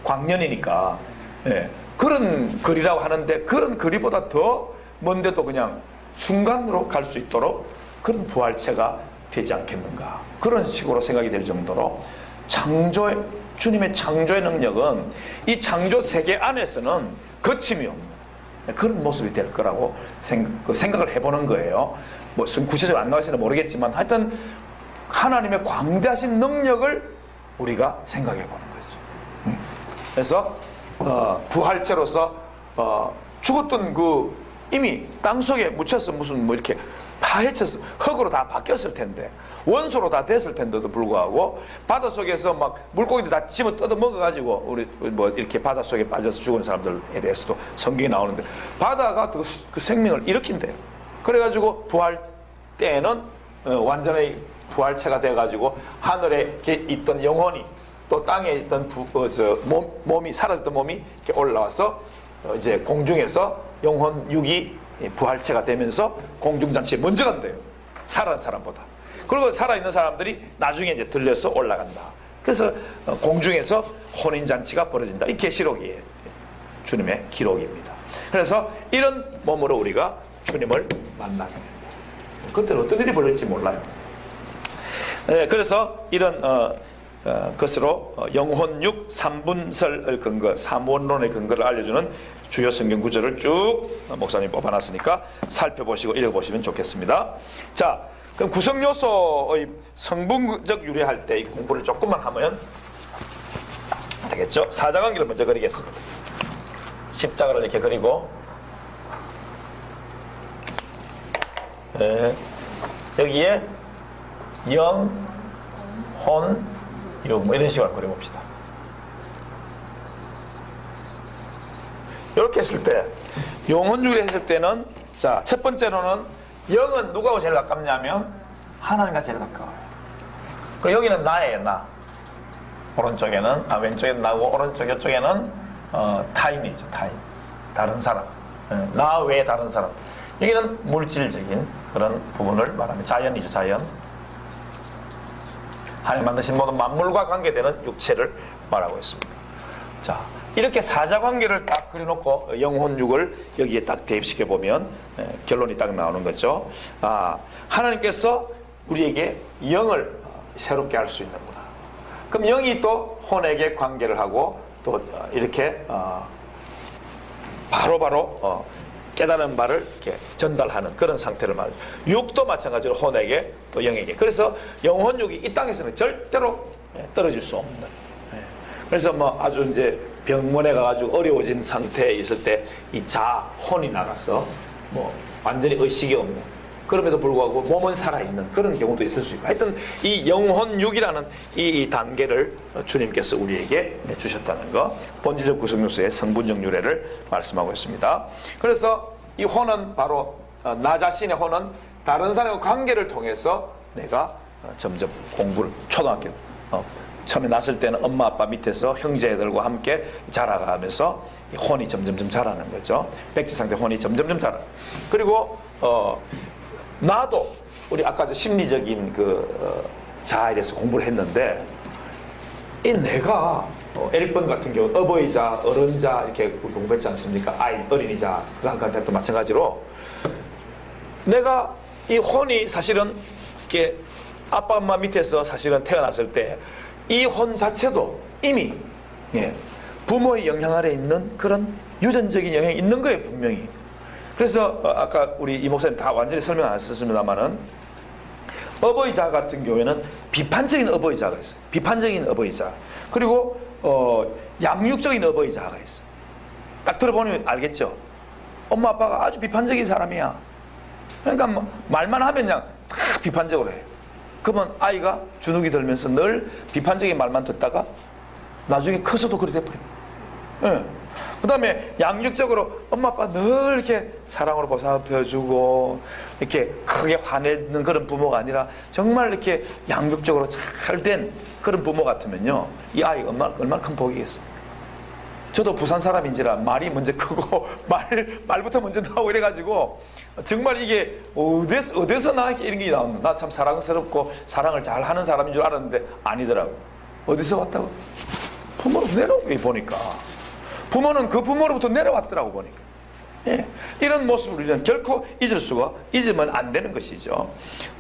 광년이니까, 예, 그런 거리라고 하는데, 그런 거리보다 더 먼데도 그냥 순간으로 갈 수 있도록 그런 부활체가 되지 않겠는가, 그런 식으로 생각이 될 정도로 주님의 창조의 능력은 이 창조 세계 안에서는 거침이 없는, 그런 모습이 될 거라고 생각을 해보는 거예요. 무슨 구체적으로 안 나와있으면 모르겠지만 하여튼 하나님의 광대하신 능력을 우리가 생각해 보는 거죠. 그래서 부활체로서 죽었던 그 이미 땅속에 묻혀서 무슨 뭐 이렇게 파헤쳐서 흙으로 다 바뀌었을 텐데, 원소로 다 됐을 텐데도 불구하고 바닷속에서 막 물고기들 다 집어 뜯어 먹어가지고 우리 뭐 이렇게 바닷속에 빠져서 죽은 사람들에 대해서도 성경이 나오는데, 바다가 그 생명을 일으킨대요. 그래가지고 부활 때에는 완전히 부활체가 돼가지고 하늘에 있던 영혼이 또 땅에 있던 몸이 사라졌던 몸이 이렇게 올라와서 이제 공중에서 영혼 육이 부활체가 되면서 공중잔치에 먼저 간대요. 살아난 사람보다. 그리고 살아있는 사람들이 나중에 이제 들려서 올라간다. 그래서 공중에서 혼인잔치가 벌어진다. 이 계시록이에요. 주님의 기록입니다. 그래서 이런 몸으로 우리가 주님을 만나게 됩니다. 그때는 어떤 일이 벌어질지 몰라요. 그래서 이런 것으로 영혼육 삼분설을 근거, 삼원론의 근거를 알려주는 주요 성경 구절을 쭉 목사님이 뽑아놨으니까 살펴보시고 읽어보시면 좋겠습니다. 자, 그럼 구성요소의 성분적 유래할 때 이 공부를 조금만 하면 되겠죠. 사자관계를 먼저 그리겠습니다. 십자가를 이렇게 그리고, 여기에 영, 혼, 육, 뭐 이런 식으로 그려봅시다. 이렇게 했을 때, 영혼육을 했을 때는, 자, 첫 번째로는 영은 누구하고 제일 가깝냐면 하나님과 제일 가까워요. 그리고 여기는 나예요, 나. 오른쪽에는, 왼쪽에는 나고, 오른쪽, 이쪽에는 타인이죠, 타인. 다른 사람. 나 외에 다른 사람. 여기는 물질적인 그런 부분을 말하면 자연이죠, 자연. 하나님 만드신 모든 만물과 관계되는 육체를 말하고 있습니다. 자, 이렇게 사자관계를 딱 그려놓고 영혼육을 여기에 딱 대입시켜 보면 결론이 딱 나오는 거죠. 하나님께서 우리에게 영을 새롭게 할 수 있는구나. 그럼 영이 또 혼에게 관계를 하고 또 이렇게 바로바로 깨달은 바를 이렇게 전달하는 그런 상태를 말해요. 육도 마찬가지로 혼에게 또 영에게. 그래서 영혼육이 이 땅에서는 절대로 떨어질 수 없는. 그래서 뭐 아주 이제 병원에 가가지고 어려워진 상태에 있을 때 이 혼이 나가서 뭐 완전히 의식이 없는, 그럼에도 불구하고 몸은 살아있는 그런 경우도 있을 수 있고, 하여튼 이 영혼육이라는 이 단계를 주님께서 우리에게 주셨다는 거, 본질적 구성요소의 성분적 유래를 말씀하고 있습니다. 그래서 이 혼은 바로 나 자신의 혼은 다른 사람과 관계를 통해서 내가 점점 공부를, 초등학교 처음에 났을 때는 엄마 아빠 밑에서 형제들과 함께 자라가면서 혼이 점점점 자라는 거죠. 백지 상태 혼이 점점점 자라. 그리고 나도 우리 아까 저 심리적인 그 자아에 대해서 공부를 했는데, 이 내가 에릭번 같은 경우 어버이자, 어른자 이렇게 우리 공부했지 않습니까? 어린이자, 그 한 가지 또 마찬가지로 내가 이 혼이 사실은 이렇게 아빠 엄마 밑에서 사실은 태어났을 때 이 혼 자체도 이미 부모의 영향 아래 있는 그런 유전적인 영향이 있는 거예요, 분명히. 그래서 아까 우리 이 목사님 다 완전히 설명 안 했습니다만은, 어버이자 같은 경우에는 비판적인 어버이자가 있어요. 비판적인 어버이자. 그리고 양육적인 어버이자가 있어요. 딱 들어보면 알겠죠. 엄마 아빠가 아주 비판적인 사람이야. 그러니까 뭐 말만 하면 그냥 다 비판적으로 해요. 그러면 아이가 주눅이 들면서 늘 비판적인 말만 듣다가 나중에 커서도 그래 돼버려요. 그 다음에 양육적으로 엄마 아빠 늘 이렇게 사랑으로 보살펴주고 이렇게 크게 화내는 그런 부모가 아니라 정말 이렇게 양육적으로 잘 된 그런 부모 같으면요, 이 아이가 얼마나 큰 복이겠습니까? 저도 부산 사람인지라 말이 먼저 크고 말부터 먼저 나오고 이래가지고 정말 이게 어디서 나 이런 게 나온다. 나 참 사랑스럽고 사랑을 잘 하는 사람인 줄 알았는데 아니더라고. 어디서 왔다고? 부모로부터 내려온 게 보니까. 부모는 그 부모로부터 내려왔더라고 보니까. 이런 모습을 우리는 결코 잊으면 안 되는 것이죠.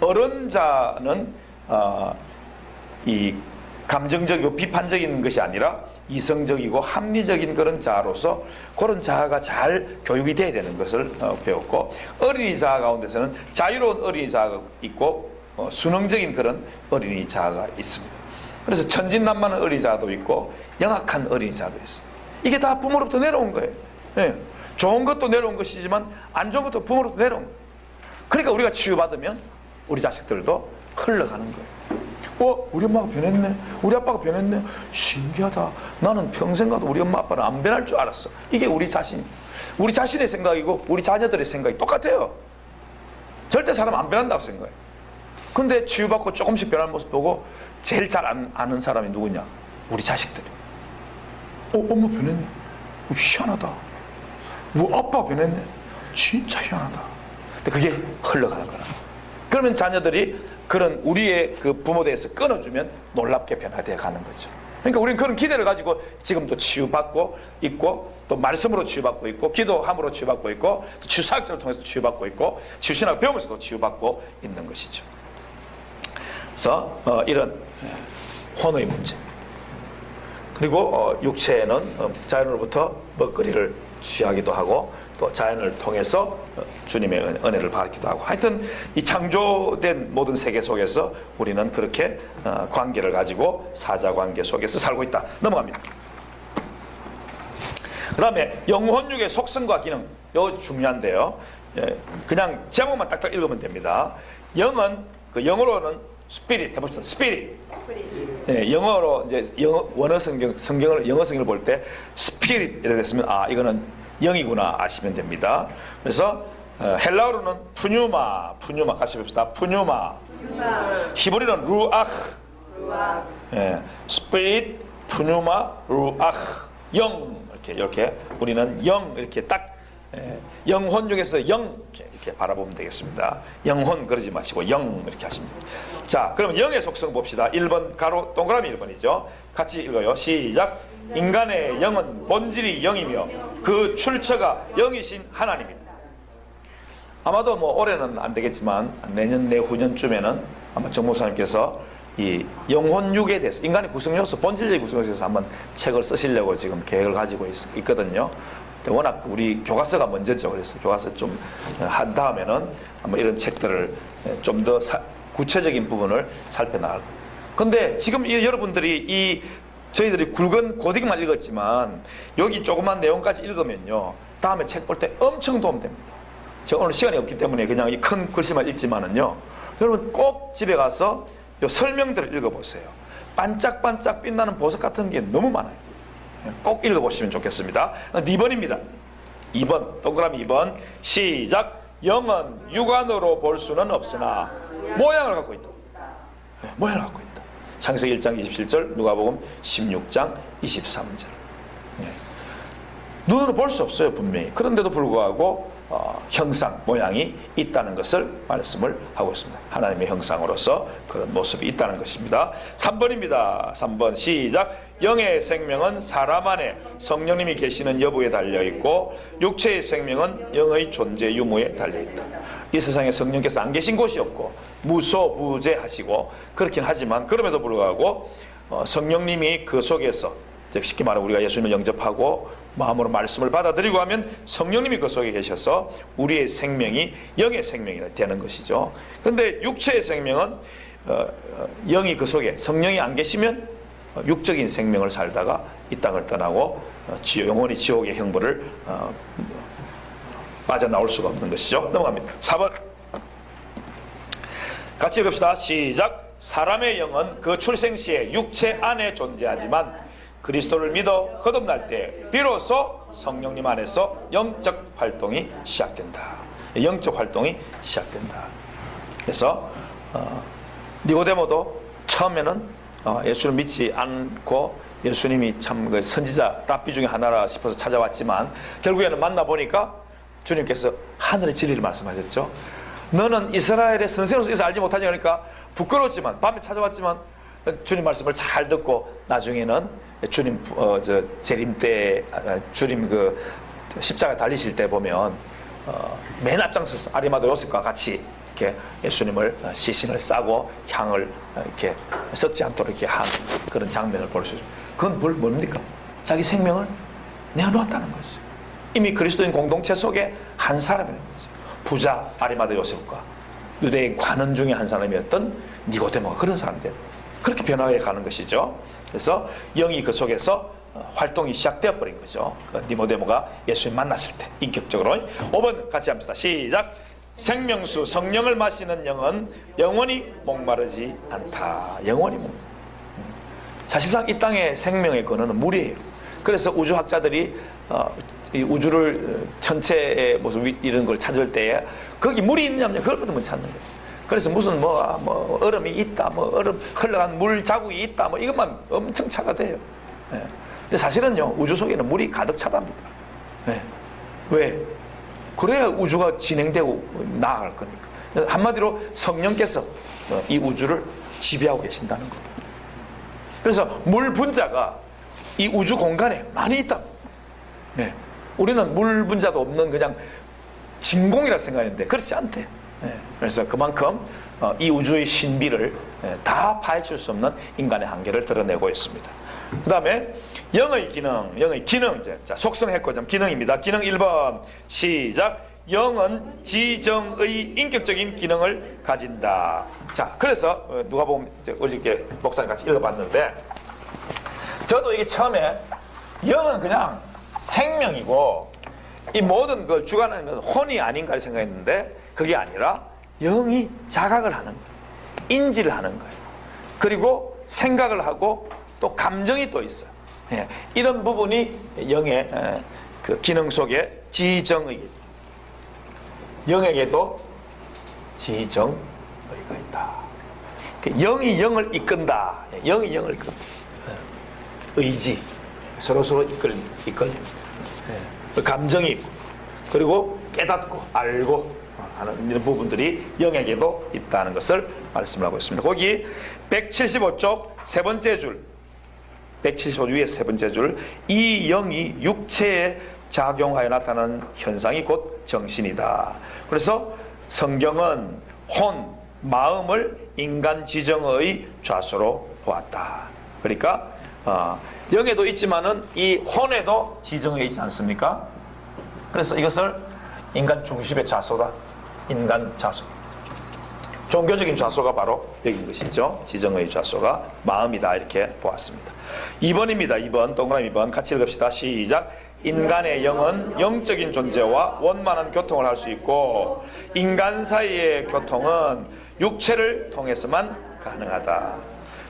어른자는 이 감정적이고 비판적인 것이 아니라 이성적이고 합리적인 그런 자아로서 그런 자아가 잘 교육이 돼야 되는 것을 배웠고, 어린이 자아 가운데서는 자유로운 어린이 자아가 있고 순응적인 그런 어린이 자아가 있습니다. 그래서 천진난만한 어린이 자아도 있고 영악한 어린이 자아도 있어요. 이게 다 부모로부터 내려온 거예요. 예. 좋은 것도 내려온 것이지만 안 좋은 것도 부모로부터 내려온 거예요. 그러니까 우리가 치유받으면 우리 자식들도 흘러가는 거예요. 우리 엄마가 변했네, 우리 아빠가 변했네, 신기하다. 나는 평생 가도 우리 엄마 아빠는 안 변할 줄 알았어. 이게 우리 자신의 생각이고 우리 자녀들의 생각이 똑같아요. 절대 사람 안 변한다고 생각해요. 근데 치유받고 조금씩 변하는 모습 보고 제일 잘 아는 사람이 누구냐? 우리 자식들이. 엄마 변했네, 희한하다. 아빠 변했네, 진짜 희한하다. 근데 그게 흘러가는 거라. 그러면 자녀들이 그런 우리의 그 부모에 대해서 끊어주면 놀랍게 변화되어 가는 거죠. 그러니까 우리는 그런 기대를 가지고 지금도 치유받고 있고, 또 말씀으로 치유받고 있고, 기도함으로 치유받고 있고, 또 치유사역자를 통해서 치유받고 있고, 치유신학을 배우면서도 치유받고 있는 것이죠. 그래서 이런 혼의 문제, 그리고 육체에는 자연으로부터 먹거리를 취하기도 하고 또 자연을 통해서 주님의 은혜를 받기도 하고, 하여튼 이 창조된 모든 세계 속에서 우리는 그렇게 관계를 가지고 사자관계 속에서 살고 있다. 넘어갑니다. 그 다음에 영혼육의 속성과 기능, 이거 중요한데요. 그냥 제목만 딱딱 읽으면 됩니다. 영은 그 영어로는 스피릿 해봅시다. 스피릿. 네, 영어로 이제 원어 성경을 영어 성경을 볼 때 스피릿 이렇게 됐으면 이거는 영이구나 아시면 됩니다. 그래서 헬라어로는 푸뉴마 같이 봅시다. 푸뉴마. 히브리어는 루아흐. 스피릿, 푸뉴마, 루아흐. 영 이렇게 우리는 영 이렇게 딱 영혼육에서 영 이렇게 바라보면 되겠습니다. 영혼 그러지 마시고 영 이렇게 하시면 됩니다. 자, 그럼 영의 속성 봅시다. 1번 가로 동그라미 1번이죠. 같이 읽어요. 시작. 인간의 영은 본질이 영이며 그 출처가 영이신 하나님입니다. 아마도 올해는 안 되겠지만 내년 내후년쯤에는 아마 정 목사님께서 이 영혼육에 대해서, 인간의 구성요소, 본질적인 구성요소에 대해서 한번 책을 쓰시려고 지금 계획을 가지고 있거든요. 워낙 우리 교과서가 먼저죠. 그래서 교과서 좀 한 다음에는 한번 이런 책들을 좀 더 구체적인 부분을 살펴나갈. 근데 지금 여러분들이 저희들이 굵은 고딕만 읽었지만 여기 조그만 내용까지 읽으면요, 다음에 책 볼 때 엄청 도움됩니다. 제가 오늘 시간이 없기 때문에 그냥 이 큰 글씨만 읽지만은요, 여러분 꼭 집에 가서 이 설명들을 읽어보세요. 반짝반짝 빛나는 보석 같은 게 너무 많아요. 꼭 읽어보시면 좋겠습니다. 2번입니다. 2번, 동그라미 2번. 시작. 영은 육안으로 볼 수는 없으나 모양을 갖고 있다. 모양을 갖고 있다. 창세기 1장 27절, 누가복음 16장 23절. 눈으로 볼 수 없어요, 분명히. 그런데도 불구하고 형상, 모양이 있다는 것을 말씀을 하고 있습니다. 하나님의 형상으로서 그런 모습이 있다는 것입니다. 3번입니다. 3번 시작. 영의 생명은 사람 안에 성령님이 계시는 여부에 달려있고 육체의 생명은 영의 존재 유무에 달려있다. 이 세상에 성령께서 안 계신 곳이 없고 무소부재하시고 그렇긴 하지만, 그럼에도 불구하고 성령님이 그 속에서, 쉽게 말하면 우리가 예수님을 영접하고 마음으로 말씀을 받아들이고 하면 성령님이 그 속에 계셔서 우리의 생명이 영의 생명이 되는 것이죠. 그런데 육체의 생명은 영이 그 속에, 성령이 안 계시면 육적인 생명을 살다가 이 땅을 떠나고 영원히 지옥의 형벌을 빠져나올 수가 없는 것이죠. 넘어갑니다. 4번 같이 읽읍시다. 시작. 사람의 영은 그 출생시에 육체 안에 존재하지만 그리스도를 믿어 거듭날 때 비로소 성령님 안에서 영적 활동이 시작된다. 영적 활동이 시작된다. 그래서 니고데모도 처음에는 예수를 믿지 않고 예수님이 참 그 선지자 랍비 중에 하나라 싶어서 찾아왔지만 결국에는 만나보니까 주님께서 하늘의 진리를 말씀하셨죠. 너는 이스라엘의 선생으로서 알지 못하냐, 그러니까 부끄러웠지만 밤에 찾아왔지만 주님 말씀을 잘 듣고 나중에는 주님 재림 때, 주님 그 십자가 달리실 때 보면 맨 앞장서서 아리마다 요셉과 같이 이렇게 예수님을 시신을 싸고 향을 이렇게 썩지 않도록 이렇게 한 그런 장면을 볼 수 있어요. 그건 뭡니까? 자기 생명을 내어놓았다는 거죠. 이미 그리스도인 공동체 속에 한 사람이라는 거죠. 부자 아리마다 요셉과 유대인 관원 중에 한 사람이었던 니고데모가 그런 사람들, 그렇게 변화해 가는 것이죠. 그래서 영이 그 속에서 활동이 시작되어 버린 거죠. 니고데모가 예수님 만났을 때 인격적으로. 5번 같이 합시다. 시작. 생명수 성령을 마시는 영은 영원히 목마르지 않다. 영원히 사실상 이 땅의 생명의 근원은 물이에요. 그래서 우주학자들이 이 우주를 전체의 모습 이런 걸 찾을 때에 거기 물이 있느냐 없느냐 그걸 못 찾는 거예요. 그래서 무슨 뭐 얼음이 있다, 뭐 얼음 흘러간 물 자국이 있다, 뭐 이것만 엄청 찾아대요. 예. 근데 사실은요, 우주 속에는 물이 가득 차답니다. 예. 왜? 그래야 우주가 진행되고 나아갈 거니까. 한마디로 성령께서 이 우주를 지배하고 계신다는 겁니다. 그래서 물 분자가 이 우주 공간에 많이 있다. 네. 우리는 물 분자도 없는 그냥 진공이라 생각했는데 그렇지 않대. 네. 그래서 그만큼 이 우주의 신비를 다 파헤칠 수 없는 인간의 한계를 드러내고 있습니다. 그 다음에 영의 기능. 자, 속성했고 기능입니다. 기능 1번 시작. 영은 지정의 인격적인 기능을 가진다. 자, 그래서 누가 보면 어저께 목사님 같이 읽어봤는데, 저도 이게 처음에 영은 그냥 생명이고 이 모든 걸 주관하는 건 혼이 아닌가 생각했는데, 그게 아니라 영이 자각을 하는 거예요. 인지를 하는 거예요. 그리고 생각을 하고 또 감정이 또 있어요. 예, 이런 부분이 영의 그 기능 속에 지정의, 영에게도 지정의가 있다. 영이 영을 이끈다. 영이 영을 이끈다. 의지, 서로서로 이끌림. 감정이 있고, 그리고 깨닫고 알고 하는 이런 부분들이 영에게도 있다는 것을 말씀을 하고 있습니다. 거기 175쪽 세 번째 줄, 175 위에서 세 번째 줄, 이 영이 육체에 작용하여 나타나는 현상이 곧 정신이다. 그래서 성경은 혼, 마음을 인간 지정의 좌소로 보았다. 그러니까 영에도 있지만은 이 혼에도 지정에 있지 않습니까? 그래서 이것을 인간 중심의 좌소다. 인간 좌소. 종교적인 좌소가 바로 여기인 것이죠. 지정의 좌소가 마음이다. 이렇게 보았습니다. 2번입니다. 2번 동그라미 2번 같이 읽읍시다. 시작. 인간의 영은 영적인 존재와 원만한 교통을 할 수 있고, 인간 사이의 교통은 육체를 통해서만 가능하다.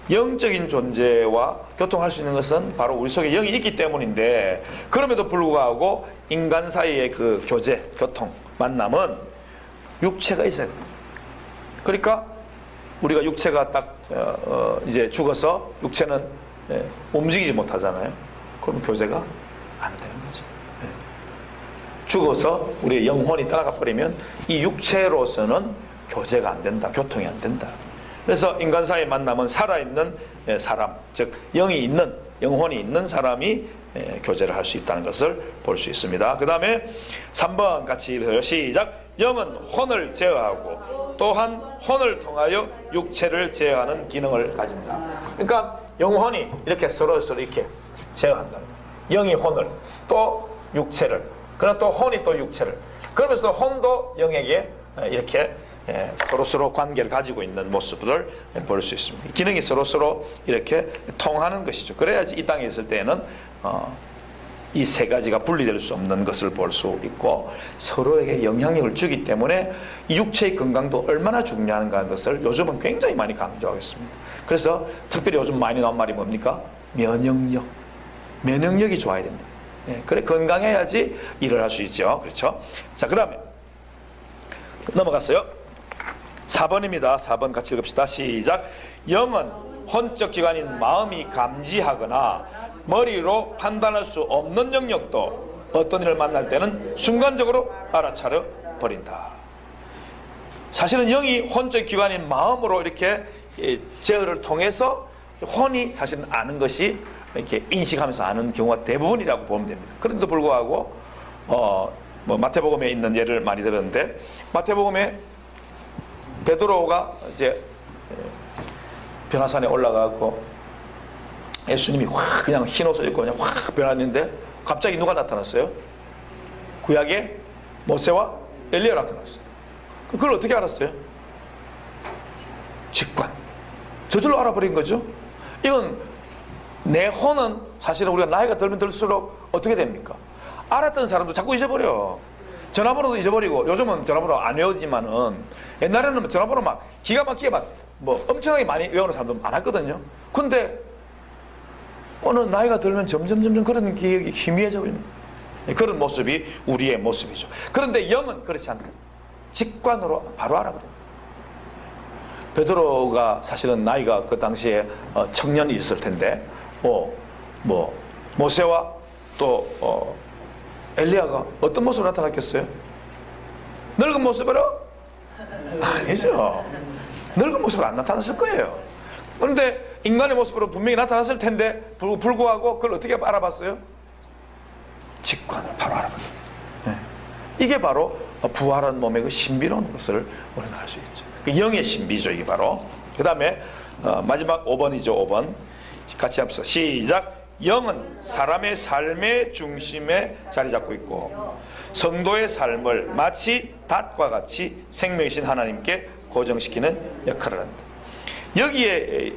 영적인 존재와 교통할 수 있는 것은 바로 우리 속에 영이 있기 때문인데, 그럼에도 불구하고 인간 사이의 그 교제, 교통, 만남은 육체가 있어야 됩니다. 그러니까 우리가 육체가 딱 이제 죽어서 육체는 움직이지 못하잖아요. 그럼 교제가 안 되는 거죠. 죽어서 우리의 영혼이 따라가 버리면 이 육체로서는 교제가 안 된다. 교통이 안 된다. 그래서 인간 사이의 만남은 살아있는 사람, 즉 영이 있는, 영혼이 있는 사람이 교제를 할 수 있다는 것을 볼 수 있습니다. 그 다음에 3번 같이 읽어요. 시작. 영은 혼을 제어하고 또한 혼을 통하여 육체를 제어하는 기능을 가진다. 그러니까 영혼이 이렇게 서로 이렇게 제어한다. 영이 혼을, 또 육체를, 그러나 또 혼이 또 육체를, 그러면서 또 혼도 영에게 이렇게 서로서로 관계를 가지고 있는 모습을 볼 수 있습니다. 기능이 서로서로 이렇게 통하는 것이죠. 그래야지 이 땅에 있을 때에는 이 세 가지가 분리될 수 없는 것을 볼 수 있고, 서로에게 영향력을 주기 때문에 이 육체의 건강도 얼마나 중요한가 하는 것을 요즘은 굉장히 많이 강조하고 있습니다. 그래서 특별히 요즘 많이 나온 말이 뭡니까? 면역력. 면역력이 좋아야 된다. 그래 건강해야지 일을 할 수 있죠. 그렇죠? 자, 그 다음에 넘어갔어요. 4번입니다. 4번 같이 읽읍시다. 시작. 영은 혼적 기관인 마음이 감지하거나 머리로 판단할 수 없는 영역도 어떤 일을 만날 때는 순간적으로 알아차려 버린다. 사실은 영이 혼적 기관인 마음으로 이렇게 제어를 통해서 혼이 사실은 아는 것이 이렇게 인식하면서 아는 경우가 대부분이라고 보면 됩니다. 그런데도 불구하고 뭐 마태복음에 있는 예를 많이 들었는데, 마태복음에 베드로가 이제 변화산에 올라가고 예수님이 확 그냥 흰 옷을 입고 그냥 확 변했는데 갑자기 누가 나타났어요? 구약의 모세와 엘리야가 나타났어요. 그걸 어떻게 알았어요? 직관. 저절로 알아버린 거죠. 이건 내 혼은 사실은 우리가 나이가 들면 들수록 어떻게 됩니까? 알았던 사람도 자꾸 잊어버려. 전화번호도 잊어버리고, 요즘은 전화번호 안 외우지만은 옛날에는 전화번호 막 기가 막히게 막 뭐 엄청나게 많이 외우는 사람도 많았거든요. 근데 어느 나이가 들면 점점 그런 기억이 희미해져 버리는 그런 모습이 우리의 모습이죠. 그런데 영은 그렇지 않다. 직관으로 바로 알아버려요. 베드로가 사실은 나이가 그 당시에 청년이 있을 텐데 모세와 또 엘리야가 어떤 모습으로 나타났겠어요? 늙은 모습으로? 아니죠. 늙은 모습으로 안 나타났을 거예요. 그런데 인간의 모습으로 분명히 나타났을 텐데 불구하고 그걸 어떻게 알아봤어요? 직관, 바로 알아봤어요. 네. 이게 바로 부활한 몸의 그 신비로운 것을 우리는 알 수 있죠. 그 영의 신비죠, 이게 바로. 그 다음에 마지막 5번이죠, 5번. 같이 합시다. 시작. 영은 사람의 삶의 중심에 자리 잡고 있고 성도의 삶을 마치 닷과 같이 생명이신 하나님께 고정시키는 역할을 한다. 여기에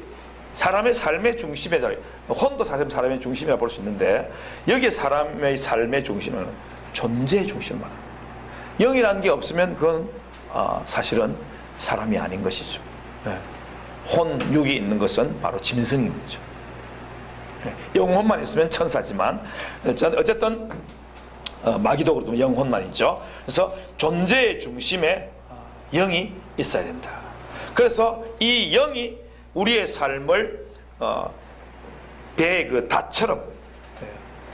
사람의 삶의 중심에 자리, 혼도 사실 사람의 중심이라 볼 수 있는데 여기에 사람의 삶의 중심은 존재의 중심을 말합니다. 영이라는 게 없으면 그건 사실은 사람이 아닌 것이죠. 네. 혼, 육이 있는 것은 바로 짐승인 거죠. 네. 영혼만 있으면 천사지만 어쨌든 마귀도 그렇고 영혼만 있죠. 그래서 존재의 중심에 영이 있어야 된다. 그래서 이 영이 우리의 삶을 배의 그 닷처럼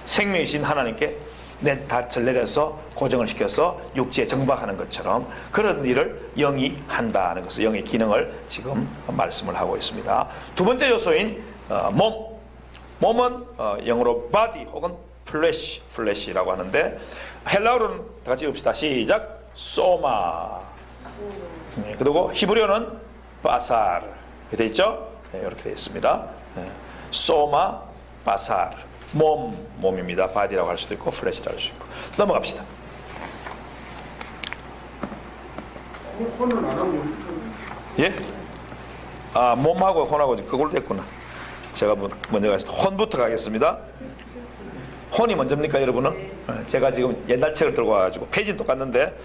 생명이신 하나님께 내 닷을 내려서 고정을 시켜서 육지에 정박하는 것처럼 그런 일을 영이 한다는 것을, 영의 기능을 지금 말씀을 하고 있습니다. 두 번째 요소인 몸은 영어로 body 혹은 flesh라고 하는데 헬라어로는 다 같이 봅시다. 시작. 소마. 네, 그리고 히브리어는 바사르 되어 있죠? 네, 이렇게 되어 있습니다. 네. 소마, 바사르. 몸입니다. 바디라고 할 수도 있고 플래시라고 할 수 있고. 넘어갑시다. 혼은 안 하고 예? 몸하고 혼하고 그걸로 됐구나. 제가 먼저 가겠습니다. 혼부터 가겠습니다. 혼이 먼저입니까, 여러분은? 제가 지금 옛날 책을 들고 와가지고 페이지는 똑같는데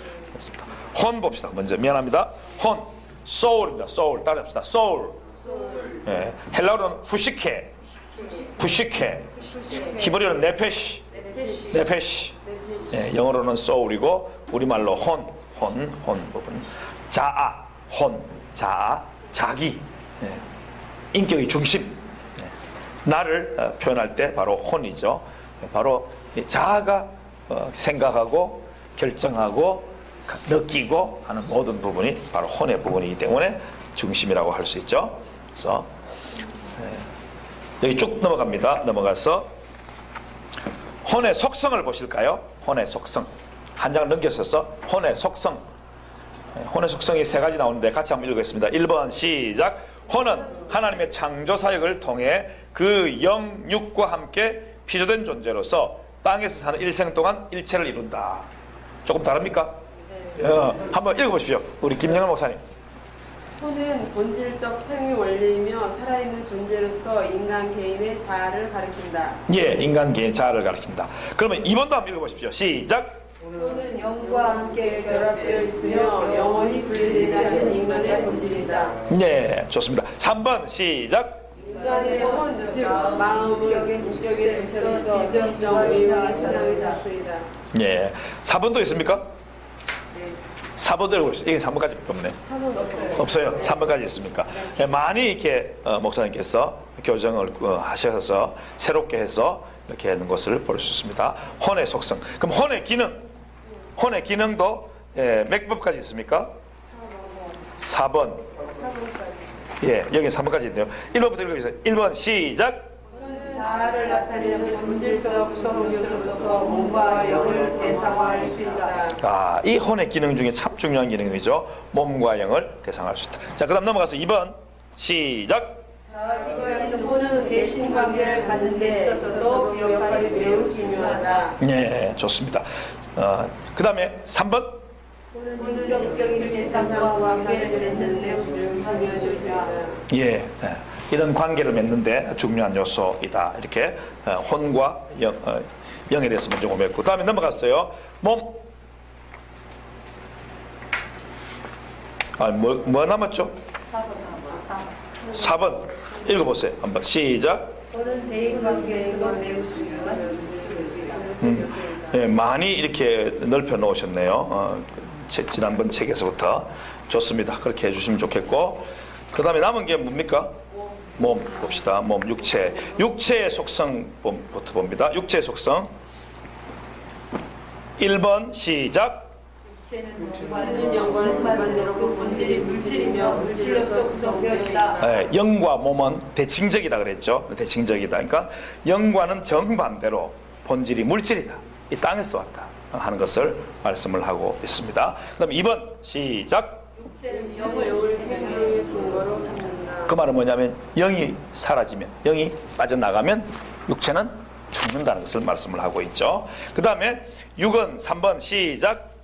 혼 봅시다. 먼저 미안합니다. 혼, soul입니다. soul 따라합시다. soul. 예, 헬라어로는 푸시케. 히브리어는 네페시. 예, 영어로는 soul이고 우리말로 혼 부분. 자아, 자기. 예, 인격의 중심. 예, 나를 표현할 때 바로 혼이죠. 바로 자아가 생각하고 결정하고 느끼고 하는 모든 부분이 바로 혼의 부분이기 때문에 중심이라고 할 수 있죠. 그래서 여기 쭉 넘어갑니다. 넘어가서 혼의 속성을 보실까요? 혼의 속성. 한 장을 넘겼어서 혼의 속성. 혼의 속성이 세 가지 나오는데 같이 한번 읽겠습니다. 1번 시작. 혼은 하나님의 창조 사역을 통해 그 영육과 함께 피조된 존재로서 땅에서 사는 일생 동안 일체를 이룬다. 조금 다릅니까? 네. 한번 읽어보십시오. 우리 김영환 목사님. 혼은 본질적 생의 원리이며 살아있는 존재로서 인간 개인의 자아를 가리킨다. 예, 인간 개인의 자아를 가르친다. 그러면 2번도 한번 읽어보십시오. 시작. 혼은 영과 함께 결합되어 있으며 영원히 분리되지 않는 인간의 본질이다. 네, 좋습니다. 3번 시작. 인간의 혼, 즉 마음은 인격의 정체로서 지정의와 신앙의 자수이다. 예, 4번도 있습니까? 4번도 읽어보십시오. 이게 3번까지 없네. 3은 없어요. 없어요. 3번까지 있습니까? 예, 많이 이렇게 목사님께서 교정을 하셔서 새롭게 해서 이렇게 하는 것을 볼 수 있습니다. 혼의 속성. 그럼 혼의 기능도 몇 번까지 있습니까? 4번. 예, 여기 3번까지 있네요. 1번부터 읽어주세요. 1번 시작. 혼은 자아를 나타내는 본질적 구성 요소로서 몸과 영을 대상화할 수 있다. 이 혼의 기능 중에 참 중요한 기능이죠. 몸과 영을 대상할 수 있다. 자, 그 다음 넘어가서 2번 시작. 이거는 혼은 대신 관계를 갖는 데 있어서도 그 역할이 매우 중요하다. 예, 좋습니다. 그 다음에 3번. 혼은 인격적인 대상과 관계를 맺는 매우 중요한 요소이다. 예, 이런 관계를 맺는데 중요한 요소이다. 이렇게 혼과 영에 대해서 먼저 공부했고, 그 다음에 넘어갔어요. 몸. 뭐 남았죠? 4번 읽어보세요. 한번 시작. 혼은 대인 관계에서도 매우 중요한 요소이다. 예, 많이 이렇게 넓혀 놓으셨네요. 지난번 책에서부터. 좋습니다. 그렇게 해주시면 좋겠고, 그 다음에 남은 게 뭡니까? 몸 봅시다. 몸, 육체. 육체의 속성부터 봅니다. 육체의 속성. 1번 시작. 육체는 영과는 전반대로 그 본질이 물질이며 물질로서 구성되어 있다. 예, 영과 몸은 대칭적이다 그랬죠. 대칭적이다. 그러니까 영과는 정반대로 본질이 물질이다. 이 땅에서 왔다 하는 것을 말씀을 하고 있습니다. 그 다음에 2번 시작. 육체는 영을 생명의 근거로 삼는다. 그 말은 뭐냐면 영이 사라지면, 영이 빠져나가면 육체는 죽는다는 것을 말씀을 하고 있죠. 그 다음에 6은 3번 시작.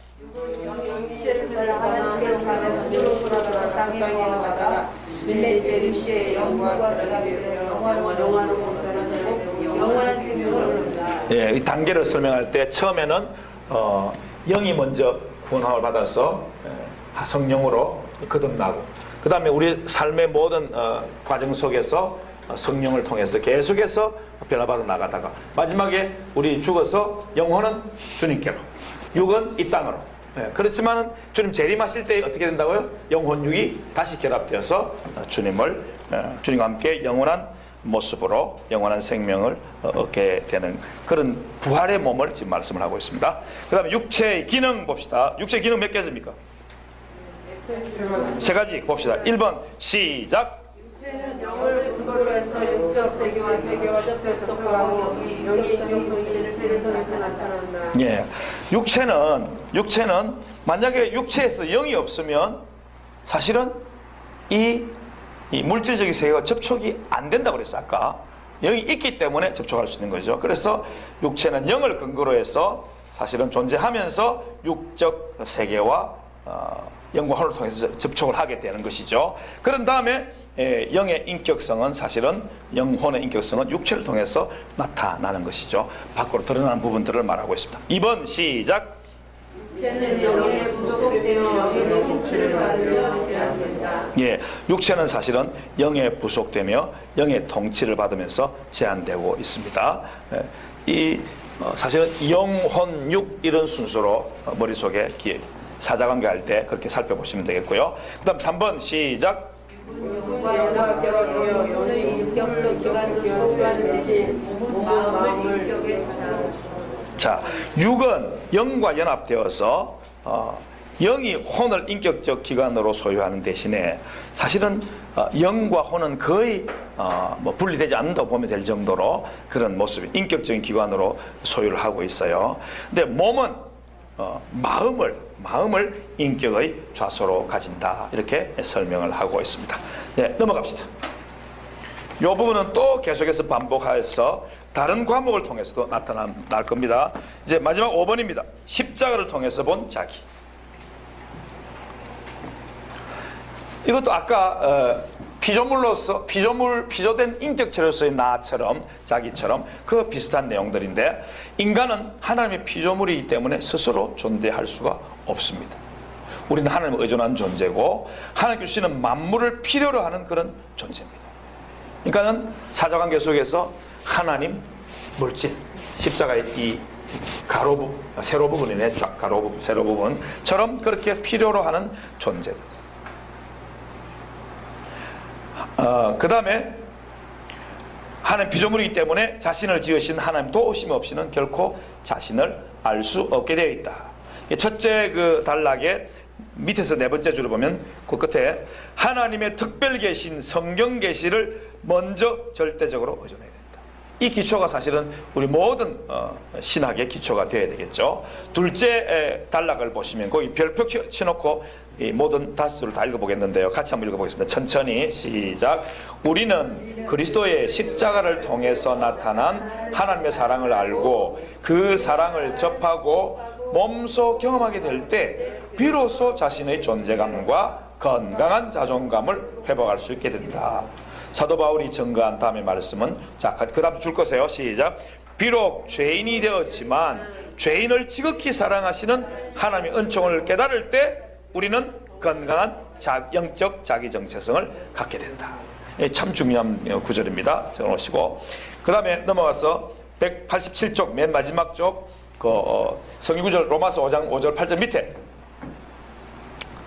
육체를 변화하는 그 다음에 물로 돌아가서 땅에 거하다가 내 육체의 영과 결합이 되어 영화로 모습을 영원한 생명을 얻는다. 예, 이 단계를 설명할 때 처음에는 영이 먼저 구원함을 받아서 성령으로 거듭나고, 그 다음에 우리 삶의 모든 과정 속에서 성령을 통해서 계속해서 변화받아 나가다가 마지막에 우리 죽어서 영혼은 주님께로, 육은 이 땅으로. 그렇지만 주님 재림하실 때 어떻게 된다고요? 영혼 육이 다시 결합되어서 주님과 함께 영원한 모습으로 영원한 생명을 얻게 되는 그런 부활의 몸을 지금 말씀을 하고 있습니다. 그 다음에 육체의 기능 봅시다. 육체의 기능 몇 가지입니까? 세 가지 봅시다. 1번 시작. 육체는 영을 근거로 해서 육적 세계와 직접 접촉하고 영의 인격성이 실체를 통해서 나타난다. 예, 육체는 만약에 육체에서 영이 없으면 사실은 이 물질적인 세계와 접촉이 안 된다고 그랬어요. 아까 영이 있기 때문에 접촉할 수 있는 거죠. 그래서 육체는 영을 근거로 해서 사실은 존재하면서 육적 세계와 영과 혼을 통해서 접촉을 하게 되는 것이죠. 그런 다음에 영의 인격성은 사실은 영혼의 인격성은 육체를 통해서 나타나는 것이죠. 밖으로 드러나는 부분들을 말하고 있습니다. 2번 시작. 육체는 영에 부속되며 영의 통치를 받으며 제한된다. 예, 육체는 사실은 영에 부속되며 영의 통치를 받으면서 제한되고 있습니다. 사실은 영혼 육 이런 순서로 머릿속에 사자관계 할 때 그렇게 살펴보시면 되겠고요. 그 다음 3번 시작. 영과 결합되어 영의 인격적 기관으로 소유하는 대신 몸은 마음을 인격에 자산하다. 자, 육은 영과 연합되어서 영이 혼을 인격적 기관으로 소유하는 대신에 사실은 영과 혼은 거의 분리되지 않는다고 보면 될 정도로 그런 모습이 인격적인 기관으로 소유를 하고 있어요. 근데 몸은 마음을 인격의 좌소로 가진다, 이렇게 설명을 하고 있습니다. 네, 넘어갑시다. 이 부분은 또 계속해서 반복해서 다른 과목을 통해서도 나타날 겁니다. 이제 마지막 5번입니다. 십자가를 통해서 본 자기. 이것도 아까 피조된 인격체로서의 나처럼, 자기처럼 그 비슷한 내용들인데, 인간은 하나님의 피조물이기 때문에 스스로 존재할 수가 없습니다. 우리는 하나님을 의존한 존재고 하나님께 주시는 만물을 필요로 하는 그런 존재입니다. 그러니까는 사자관계 속에서 하나님, 물질, 십자가의 이 세로 부분이네, 세로 부분처럼 그렇게 필요로 하는 존재들. 그 다음에 하나님 피조물이기 때문에 자신을 지으신 하나님 도우심 없이는 결코 자신을 알 수 없게 되어 있다. 첫째 그 단락의 밑에서 네 번째 줄을 보면 그 끝에 하나님의 특별 계신 성경 계시를 먼저 절대적으로 의존해야 된다. 이 기초가 사실은 우리 모든 신학의 기초가 되어야 되겠죠. 둘째 단락을 보시면 거기 별표 쳐놓고 이 모든 다수를 다 읽어보겠는데요. 같이 한번 읽어보겠습니다. 천천히 시작. 우리는 그리스도의 십자가를 통해서 나타난 하나님의 사랑을 알고 그 사랑을 접하고 몸소 경험하게 될 때 비로소 자신의 존재감과 건강한 자존감을 회복할 수 있게 된다. 사도 바울이 증거한 다음의 말씀은 자, 그 다음 줄 거세요. 시작. 비록 죄인이 되었지만 죄인을 지극히 사랑하시는 하나님의 은총을 깨달을 때 우리는 건강한 영적 자기 정체성을 갖게 된다. 참 중요한 구절입니다. 적어놓으시고 그 다음에 넘어가서 187쪽 맨 마지막 쪽 성경구절 로마서 5장 5절 8절 밑에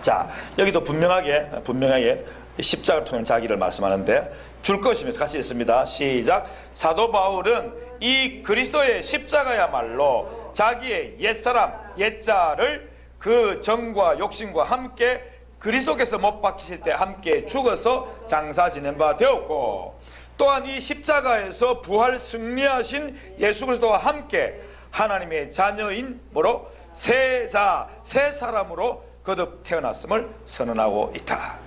자 여기도 분명하게 십자가를 통한 자기를 말씀하는데 줄 것이면서 같이 읽습니다. 시작. 사도 바울은 이 그리스도의 십자가야말로 자기의 옛사람 옛자를 그 정과 욕심과 함께 그리스도께서 못 박히실 때 함께 죽어서 장사 지낸 바 되었고 또한 이 십자가에서 부활 승리하신 예수 그리스도와 함께 하나님의 자녀인 뭐로 새 사람으로 거듭 태어났음을 선언하고 있다.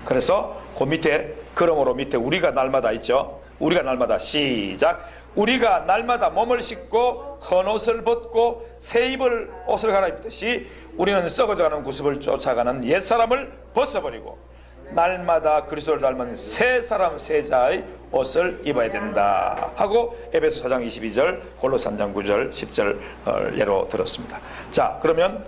그래서 그 밑에 그러므로 밑에 우리가 날마다 있죠. 우리가 날마다 시작. 우리가 날마다 몸을 씻고 헌옷을 벗고 새 입을 옷을 갈아입듯이 우리는 썩어져가는 구습을 쫓아가는 옛사람을 벗어버리고 날마다 그리스도를 닮은 새 사람 새 자의 옷을 입어야 된다 하고 에베소 4장 22절 골로새 3장 9절 10절 예로 들었습니다. 자 그러면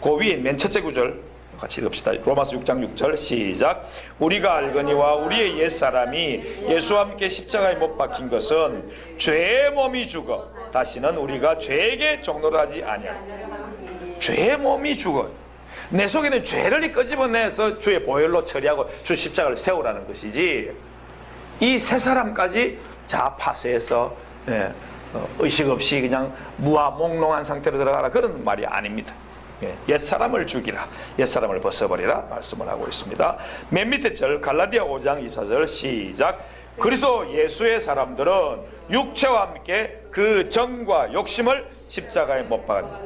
그 위에 맨 첫째 구절 같이 읽읍시다. 로마서 6장 6절 시작. 우리가 알거니와 우리의 옛사람이 예수와 함께 십자가에 못 박힌 것은 죄의 몸이 죽어 다시는 우리가 죄에게 종노를 하지 아니하리라. 죄의 몸이 죽어 내 속에는 죄를 끄집어내서 주의 보혈로 처리하고 주 십자가를 세우라는 것이지 이 새 사람까지 파쇄해서 의식 없이 그냥 무아몽롱한 상태로 들어가라 그런 말이 아닙니다. 옛사람을 죽이라 옛사람을 벗어버리라 말씀을 하고 있습니다. 맨 밑에 절 갈라디아 5장 24절 시작. 그리스도 예수의 사람들은 육체와 함께 그 정과 욕심을 십자가에 못 박았다.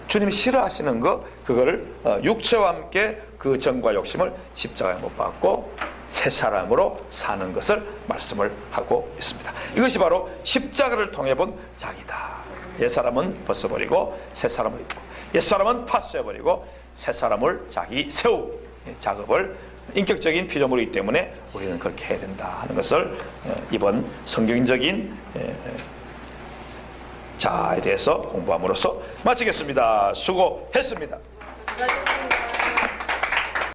주님이 싫어하시는 거 그거를 육체와 함께 그 정과 욕심을 십자가에 못 박고 새 사람으로 사는 것을 말씀을 하고 있습니다. 이것이 바로 십자가를 통해 본 자기다. 옛사람은 벗어버리고 새 사람을 입고 옛사람은 파쇄해버리고 새 사람을 자기 세우 작업을 인격적인 피조물이기 때문에 우리는 그렇게 해야 된다 하는 것을 이번 성경적인 자에 대해서 공부함으로써 마치겠습니다. 수고했습니다.